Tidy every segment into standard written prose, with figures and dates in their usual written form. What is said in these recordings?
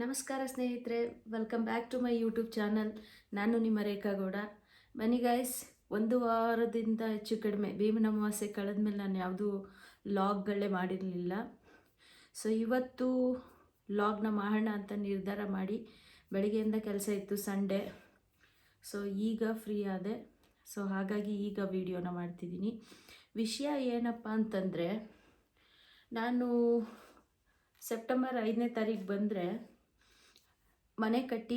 ನಮಸ್ಕಾರ ಸ್ನೇಹಿತರೆ, welcome back to my YouTube channel. ನಾನು ನಿಮ್ಮ ರೇಖಾ ಗೌಡ. ಬನ್ನಿ ಗೈಸ್, ಒಂದು ವಾರದಿಂದ ಹೆಚ್ಚು ಕಡಿಮೆ ಭೀಮನ ಅಮಾವಾಸ್ಯೆ ಕಳೆದ್ಮೇಲೆ ನಾನು ಯಾವುದೂ ಲಾಗ್ಗಳೇ ಮಾಡಿರಲಿಲ್ಲ. ಸೊ ಇವತ್ತು ಲಾಗ್ನ ಮಾಡೋಣ ಅಂತ ನಿರ್ಧಾರ ಮಾಡಿ ಬೆಳಗ್ಗೆಯಿಂದ ಕೆಲಸ ಇತ್ತು, ಸಂಡೇ. ಸೊ ಈಗ ಫ್ರೀ ಆದೆ. ಸೊ ಹಾಗಾಗಿ ಈಗ ವಿಡಿಯೋನ ಮಾಡ್ತಿದ್ದೀನಿ. ವಿಷಯ ಏನಪ್ಪ ಅಂತಂದರೆ, ನಾನು ಸೆಪ್ಟೆಂಬರ್ 5ನೇ ತಾರೀಕು ಬಂದರೆ ಮನೆ ಕಟ್ಟಿ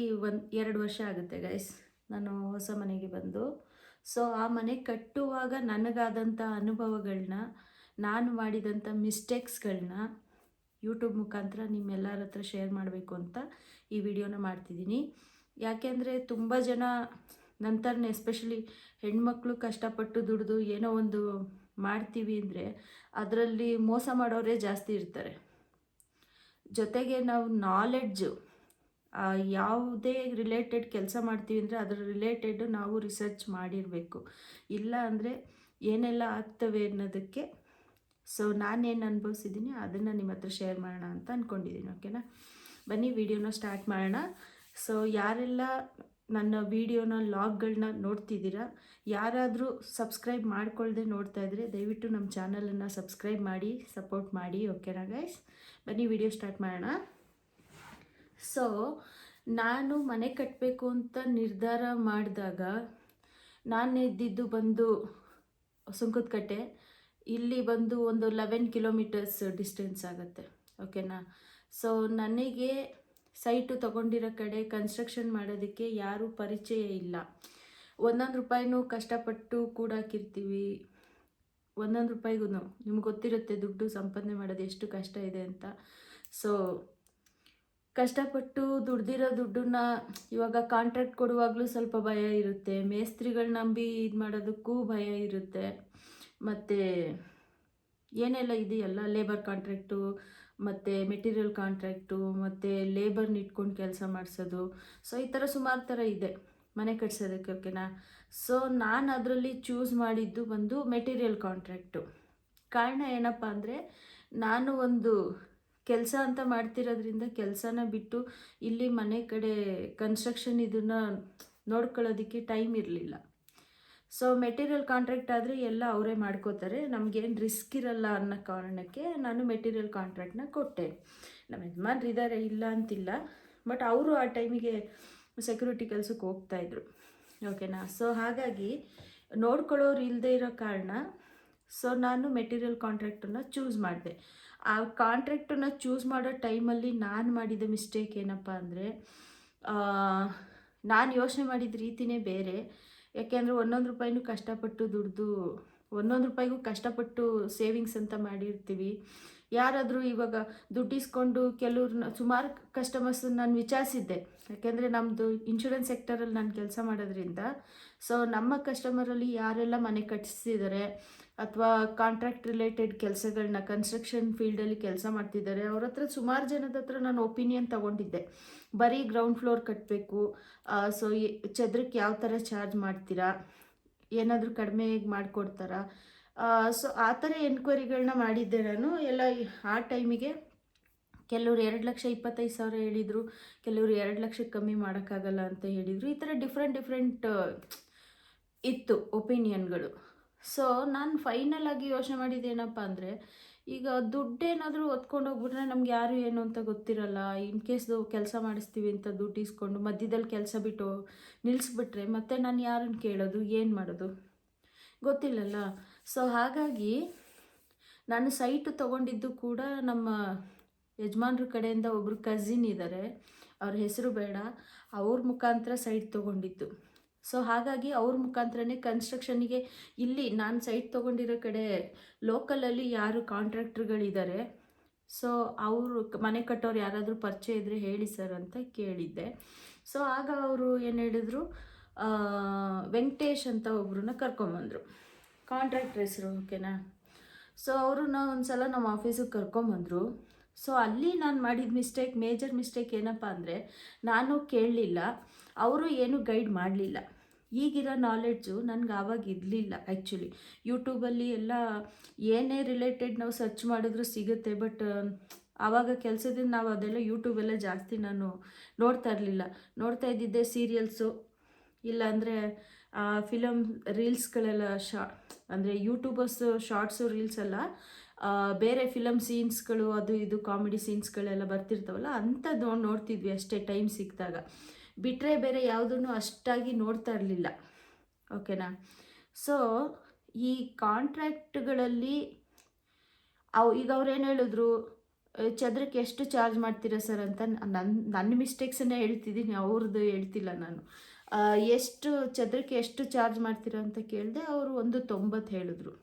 2 ವರ್ಷ ಆಗುತ್ತೆ ಗೈಸ್, ನಾನು ಹೊಸ ಮನೆಗೆ ಬಂದು. ಸೊ ಆ ಮನೆ ಕಟ್ಟುವಾಗ ನನಗಾದಂಥ ಅನುಭವಗಳನ್ನ, ನಾನು ಮಾಡಿದಂಥ ಮಿಸ್ಟೇಕ್ಸ್ಗಳನ್ನ ಯೂಟ್ಯೂಬ್ ಮುಖಾಂತರ ನಿಮ್ಮೆಲ್ಲರ ಹತ್ರ ಶೇರ್ ಮಾಡಬೇಕು ಅಂತ ಈ ವಿಡಿಯೋನ ಮಾಡ್ತಿದ್ದೀನಿ. ಯಾಕೆಂದರೆ ತುಂಬ ಜನ ನಂತರನೇ, ಎಸ್ಪೆಷಲಿ ಹೆಣ್ಮಕ್ಳು ಕಷ್ಟಪಟ್ಟು ದುಡಿದು ಏನೋ ಒಂದು ಮಾಡ್ತೀವಿ ಅಂದರೆ ಅದರಲ್ಲಿ ಮೋಸ ಮಾಡೋರೇ ಜಾಸ್ತಿ ಇರ್ತಾರೆ. ಜೊತೆಗೆ ನಾವು ನಾಲೆಡ್ಜು ಯಾವುದೇ ರಿಲೇಟೆಡ್ ಕೆಲಸ ಮಾಡ್ತೀವಿ ಅಂದರೆ ಅದರ ರಿಲೇಟೆಡ್ ನಾವು ರಿಸರ್ಚ್ ಮಾಡಿರಬೇಕು. ಇಲ್ಲ ಅಂದರೆ ಏನೆಲ್ಲ ಆಗ್ತವೆ ಅನ್ನೋದಕ್ಕೆ. ಸೊ ನಾನೇನು ಅನುಭವಿಸಿದ್ದೀನಿ ಅದನ್ನು ನಿಮ್ಮ ಹತ್ರ ಶೇರ್ ಮಾಡೋಣ ಅಂತ ಅಂದ್ಕೊಂಡಿದ್ದೀನಿ. ಓಕೆನಾ, ಬನ್ನಿ ವಿಡಿಯೋನ ಸ್ಟಾರ್ಟ್ ಮಾಡೋಣ. ಸೊ ಯಾರೆಲ್ಲ ನನ್ನ ವಿಡಿಯೋನ ಲಾಗ್ಗಳನ್ನ ನೋಡ್ತಿದ್ದೀರಾ, ಯಾರಾದರೂ ಸಬ್ಸ್ಕ್ರೈಬ್ ಮಾಡ್ಕೊಳ್ಳದೆ ನೋಡ್ತಾ ಇದ್ದರೆ ದಯವಿಟ್ಟು ನಮ್ಮ ಚಾನಲನ್ನು ಸಬ್ಸ್ಕ್ರೈಬ್ ಮಾಡಿ ಸಪೋರ್ಟ್ ಮಾಡಿ. ಓಕೆನಾ ಗೈಸ್, ಬನ್ನಿ ವಿಡಿಯೋ ಸ್ಟಾರ್ಟ್ ಮಾಡೋಣ. ಸೊ ನಾನು ಮನೆ ಕಟ್ಟಬೇಕು ಅಂತ ನಿರ್ಧಾರ ಮಾಡಿದಾಗ, ನಾನು ಇದ್ದಿದ್ದು ಬಂದು ಸುಂಕದಕಟ್ಟೆ. ಇಲ್ಲಿ ಬಂದು ಒಂದು 11 ಕಿಲೋಮೀಟರ್ಸ್ ಡಿಸ್ಟೆನ್ಸ್ ಆಗುತ್ತೆ. ಓಕೆನಾ. ಸೊ ನನಗೆ ಸೈಟು ತೊಗೊಂಡಿರೋ ಕಡೆ ಕನ್ಸ್ಟ್ರಕ್ಷನ್ ಮಾಡೋದಕ್ಕೆ ಯಾರೂ ಪರಿಚಯ ಇಲ್ಲ. ಒಂದೊಂದು ರೂಪಾಯಿನೂ ಕಷ್ಟಪಟ್ಟು ಕೂಡಾಕಿರ್ತೀವಿ. ಒಂದೊಂದು ರೂಪಾಯಿಗೂ ನಿಮ್ಗೆ ಗೊತ್ತಿರುತ್ತೆ ದುಡ್ಡು ಸಂಪಾದನೆ ಮಾಡೋದು ಎಷ್ಟು ಕಷ್ಟ ಇದೆ ಅಂತ. ಸೊ ಕಷ್ಟಪಟ್ಟು ದುಡ್ದಿರೋ ದುಡ್ಡನ್ನ ಇವಾಗ ಕಾಂಟ್ರಾಕ್ಟ್ ಕೊಡುವಾಗಲೂ ಸ್ವಲ್ಪ ಭಯ ಇರುತ್ತೆ. ಮೇಸ್ತ್ರಿಗಳು ನಂಬಿ ಇದು ಮಾಡೋದಕ್ಕೂ ಭಯ ಇರುತ್ತೆ. ಮತ್ತು ಏನೆಲ್ಲ ಇದೆಯಲ್ಲ, ಲೇಬರ್ ಕಾಂಟ್ರಾಕ್ಟು ಮತ್ತು ಮೆಟೀರಿಯಲ್ ಕಾಂಟ್ರಾಕ್ಟು ಮತ್ತು ಲೇಬರ್ನ ಇಟ್ಕೊಂಡು ಕೆಲಸ ಮಾಡಿಸೋದು. ಸೊ ಈ ಥರ ಸುಮಾರು ಥರ ಇದೆ ಮನೆ ಕಟ್ಸೋದಕ್ಕೆ. ಓಕೆನಾ. ಸೊ ನಾನು ಅದರಲ್ಲಿ ಚೂಸ್ ಮಾಡಿದ್ದು ಬಂದು ಮೆಟೀರಿಯಲ್ ಕಾಂಟ್ರಾಕ್ಟು. ಕಾರಣ ಏನಪ್ಪ ಅಂದರೆ, ನಾನು ಒಂದು ಕೆಲಸ ಅಂತ ಮಾಡ್ತಿರೋದ್ರಿಂದ ಕೆಲಸನ ಬಿಟ್ಟು ಇಲ್ಲಿ ಮನೆ ಕಡೆ ಕನ್ಸ್ಟ್ರಕ್ಷನ್ ಇದನ್ನು ನೋಡ್ಕೊಳ್ಳೋದಕ್ಕೆ ಟೈಮ್ ಇರಲಿಲ್ಲ. ಸೊ ಮೆಟೀರಿಯಲ್ ಕಾಂಟ್ರಾಕ್ಟ್ ಆದರೆ ಎಲ್ಲ ಅವರೇ ಮಾಡ್ಕೋತಾರೆ, ನಮಗೇನು ರಿಸ್ಕ್ ಇರಲ್ಲ ಅನ್ನೋ ಕಾರಣಕ್ಕೆ ನಾನು ಮೆಟೀರಿಯಲ್ ಕಾಂಟ್ರಾಕ್ಟ್ನ ಕೊಟ್ಟೆ. ನಮ್ಮ ಯಜಮಾನ್ರು ಇದ್ದಾರೆ, ಇಲ್ಲ ಅಂತಿಲ್ಲ, ಬಟ್ ಅವರು ಆ ಟೈಮಿಗೆ ಸೆಕ್ಯೂರಿಟಿ ಕೆಲಸಕ್ಕೆ ಹೋಗ್ತಾಯಿದ್ರು. ಓಕೆನಾ. ಸೊ ಹಾಗಾಗಿ ನೋಡ್ಕೊಳ್ಳೋರು ಇಲ್ಲದೆ ಇರೋ ಕಾರಣ ಸೊ ನಾನು ಮೆಟೀರಿಯಲ್ ಕಾಂಟ್ರಾಕ್ಟನ್ನು ಚೂಸ್ ಮಾಡಿದೆ. ಆ ಕಾಂಟ್ರಾಕ್ಟನ್ನು ಚೂಸ್ ಮಾಡೋ ಟೈಮಲ್ಲಿ ನಾನು ಮಾಡಿದ ಮಿಸ್ಟೇಕ್ ಏನಪ್ಪ ಅಂದರೆ, ನಾನು ಯೋಚನೆ ಮಾಡಿದ ರೀತಿಯೇ ಬೇರೆ. ಯಾಕೆಂದರೆ ಒಂದೊಂದು ರೂಪಾಯಿನೂ ಕಷ್ಟಪಟ್ಟು ದುಡ್ದು, ಒಂದೊಂದು ರೂಪಾಯಿಗೂ ಕಷ್ಟಪಟ್ಟು ಸೇವಿಂಗ್ಸ್ ಅಂತ ಮಾಡಿರ್ತೀವಿ. ಯಾರಾದರೂ ಇವಾಗ ದುಡ್ಡಿಸ್ಕೊಂಡು ಕೆಲವ್ರನ್ನ, ಸುಮಾರು ಕಸ್ಟಮರ್ಸನ್ನ ನಾನು ವಿಚಾರಿಸಿದ್ದೆ. ಯಾಕೆಂದರೆ ನಮ್ಮದು ಇನ್ಶೂರೆನ್ಸ್ ಸೆಕ್ಟರಲ್ಲಿ ನಾನು ಕೆಲಸ ಮಾಡೋದ್ರಿಂದ ಸೊ ನಮ್ಮ ಕಸ್ಟಮರಲ್ಲಿ ಯಾರೆಲ್ಲ ಮನೆ ಕಟ್ಟಿಸಿದ್ದಾರೆ ಅಥವಾ ಕಾಂಟ್ರಾಕ್ಟ್ ರಿಲೇಟೆಡ್ ಕೆಲಸಗಳನ್ನ ಕನ್ಸ್ಟ್ರಕ್ಷನ್ ಫೀಲ್ಡಲ್ಲಿ ಕೆಲಸ ಮಾಡ್ತಿದ್ದಾರೆ ಅವ್ರ ಹತ್ರ, ಸುಮಾರು ಜನದ ಹತ್ರ ನಾನು ಒಪಿನಿಯನ್ ತೊಗೊಂಡಿದ್ದೆ. ಬರೀ ಗ್ರೌಂಡ್ ಫ್ಲೋರ್ ಕಟ್ಟಬೇಕು, ಸೊ ಚದರಕ್ಕೆ ಯಾವ ಥರ ಚಾರ್ಜ್ ಮಾಡ್ತೀರಾ, ಏನಾದರೂ ಕಡಿಮೆ ಮಾಡಿಕೊಡ್ತಾರಾ, ಸೊ ಆ ಥರ ಎನ್ಕ್ವೈರಿಗಳನ್ನ ಮಾಡಿದ್ದೆ ನಾನು ಎಲ್ಲ. ಆ ಟೈಮಿಗೆ ಕೆಲವರು 2,25,000 ಹೇಳಿದರು, ಕೆಲವರು 2 ಲಕ್ಷಕ್ಕೆ ಕಮ್ಮಿ ಮಾಡೋಕ್ಕಾಗಲ್ಲ ಅಂತ ಹೇಳಿದರು. ಈ ಥರ ಡಿಫ್ರೆಂಟ್ ಇತ್ತು ಒಪಿನಿಯನ್ಗಳು. ಸೊ ನಾನು ಫೈನಲ್ ಆಗಿ ಯೋಚನೆ ಮಾಡಿದ್ದೇನಪ್ಪ ಅಂದರೆ, ಈಗ ದುಡ್ಡೇನಾದರೂ ಹೊತ್ಕೊಂಡು ಹೋಗ್ಬಿಟ್ರೆ ನಮ್ಗೆ ಯಾರು ಏನು ಅಂತ ಗೊತ್ತಿರಲ್ಲ. ಇನ್ ಕೇಸ್ ಕೆಲಸ ಮಾಡಿಸ್ತೀವಿ ಅಂತ ದುಡ್ಡು ಇಸ್ಕೊಂಡು ಮಧ್ಯದಲ್ಲಿ ಕೆಲಸ ಬಿಟ್ಟು ನಿಲ್ಲಿಸ್ಬಿಟ್ರೆ ಮತ್ತೆ ನಾನು ಯಾರನ್ನು ಕೇಳೋದು, ಏನು ಮಾಡೋದು ಗೊತ್ತಿಲ್ಲಲ್ಲ. ಸೊ ಹಾಗಾಗಿ ನಾನು ಸೈಟು ತೊಗೊಂಡಿದ್ದು ಕೂಡ ನಮ್ಮ ಯಜಮಾನ್ರ ಕಡೆಯಿಂದ ಒಬ್ಬರು ಕಝಿನ್ ಇದ್ದಾರೆ, ಅವ್ರ ಹೆಸರು ಬೇಡ, ಅವ್ರ ಮುಖಾಂತರ ಸೈಟ್ ತೊಗೊಂಡಿದ್ದು. ಸೊ ಹಾಗಾಗಿ ಅವ್ರ ಮುಖಾಂತರನೇ ಕನ್ಸ್ಟ್ರಕ್ಷನಿಗೆ ಇಲ್ಲಿ ನಾನು ಸೈಟ್ ತೊಗೊಂಡಿರೋ ಕಡೆ ಲೋಕಲಲ್ಲಿ ಯಾರು ಕಾಂಟ್ರಾಕ್ಟ್ರುಗಳಿದ್ದಾರೆ, ಸೊ ಅವರು ಮನೆ ಕಟ್ಟೋರು ಯಾರಾದರೂ ಪರಿಚಯ ಇದ್ದರೆ ಹೇಳಿ ಸರ್ ಅಂತ ಕೇಳಿದ್ದೆ. ಸೊ ಆಗ ಅವರು ಏನು ಹೇಳಿದ್ರು, ವೆಂಕಟೇಶ್ ಅಂತ ಒಬ್ಬರನ್ನ ಕರ್ಕೊಂಬಂದರು, ಕಾಂಟ್ರಾಕ್ಟ್ರ್ ಹೆಸರು. ಓಕೆನಾ. ಸೊ ಅವ್ರನ್ನ ಒಂದು ಸಲ ನಮ್ಮ ಆಫೀಸಿಗೆ ಕರ್ಕೊಂಬಂದರು. ಸೊ ಅಲ್ಲಿ ನಾನು ಮಾಡಿದ ಮೇಜರ್ ಮಿಸ್ಟೇಕ್ ಏನಪ್ಪ ಅಂದರೆ, ನಾನು ಕೇಳಲಿಲ್ಲ, ಅವರು ಏನು ಗೈಡ್ ಮಾಡಲಿಲ್ಲ. ಈಗಿರೋ ನಾಲೆಡ್ಜು ನನಗೆ ಆವಾಗ ಇರಲಿಲ್ಲ. ಆ್ಯಕ್ಚುಲಿ ಯೂಟ್ಯೂಬಲ್ಲಿ ಎಲ್ಲ ಏನೇ ರಿಲೇಟೆಡ್ ನಾವು ಸರ್ಚ್ ಮಾಡಿದ್ರೂ ಸಿಗುತ್ತೆ, ಬಟ್ ಆವಾಗ ಕೆಲಸದಿಂದ ನಾವು ಅದೆಲ್ಲ ಯೂಟ್ಯೂಬೆಲ್ಲ ಜಾಸ್ತಿ ನಾನು ನೋಡ್ತಾ ಇರಲಿಲ್ಲ. ನೋಡ್ತಾ ಇದ್ದಿದ್ದೆ ಸೀರಿಯಲ್ಸು, ಇಲ್ಲಾಂದರೆ ಫಿಲಮ್ ರೀಲ್ಸ್ಗಳೆಲ್ಲ ಅಂದರೆ ಯೂಟ್ಯೂಬರ್ಸು ಶಾರ್ಟ್ಸು ರೀಲ್ಸ್ ಎಲ್ಲ ಬೇರೆ ಫಿಲಮ್ ಸೀನ್ಸ್ಗಳು ಅದು ಇದು ಕಾಮಿಡಿ ಸೀನ್ಸ್ಗಳೆಲ್ಲ ಬರ್ತಿರ್ತಾವಲ್ಲ ಅಂಥದ್ದು ನೋಡ್ತಿದ್ವಿ ಅಷ್ಟೇ ಟೈಮ್ ಸಿಕ್ಕಿದಾಗ. ಬಿಟ್ಟರೆ ಬೇರೆ ಯಾವುದೂ ಅಷ್ಟಾಗಿ ನೋಡ್ತಾ ಇರಲಿಲ್ಲ. ಓಕೆನಾ. ಸೊ ಈ ಕಾಂಟ್ರ್ಯಾಕ್ಟ್ಗಳಲ್ಲಿ ಈಗ ಅವ್ರೇನು ಹೇಳಿದ್ರು, ಚದರಕ್ಕೆ ಎಷ್ಟು ಚಾರ್ಜ್ ಮಾಡ್ತೀರಾ ಸರ್ ಅಂತ. ನನ್ನ ಮಿಸ್ಟೇಕ್ಸನ್ನೇ ಹೇಳ್ತಿದ್ದೀನಿ, ಅವ್ರದ್ದು ಹೇಳ್ತಿಲ್ಲ ನಾನು. ಎಷ್ಟು ಚದರಕ್ಕೆ ಎಷ್ಟು ಚಾರ್ಜ್ ಮಾಡ್ತೀರಾ ಅಂತ ಕೇಳಿದೆ. ಅವರು 1.90 ಹೇಳಿದ್ರು.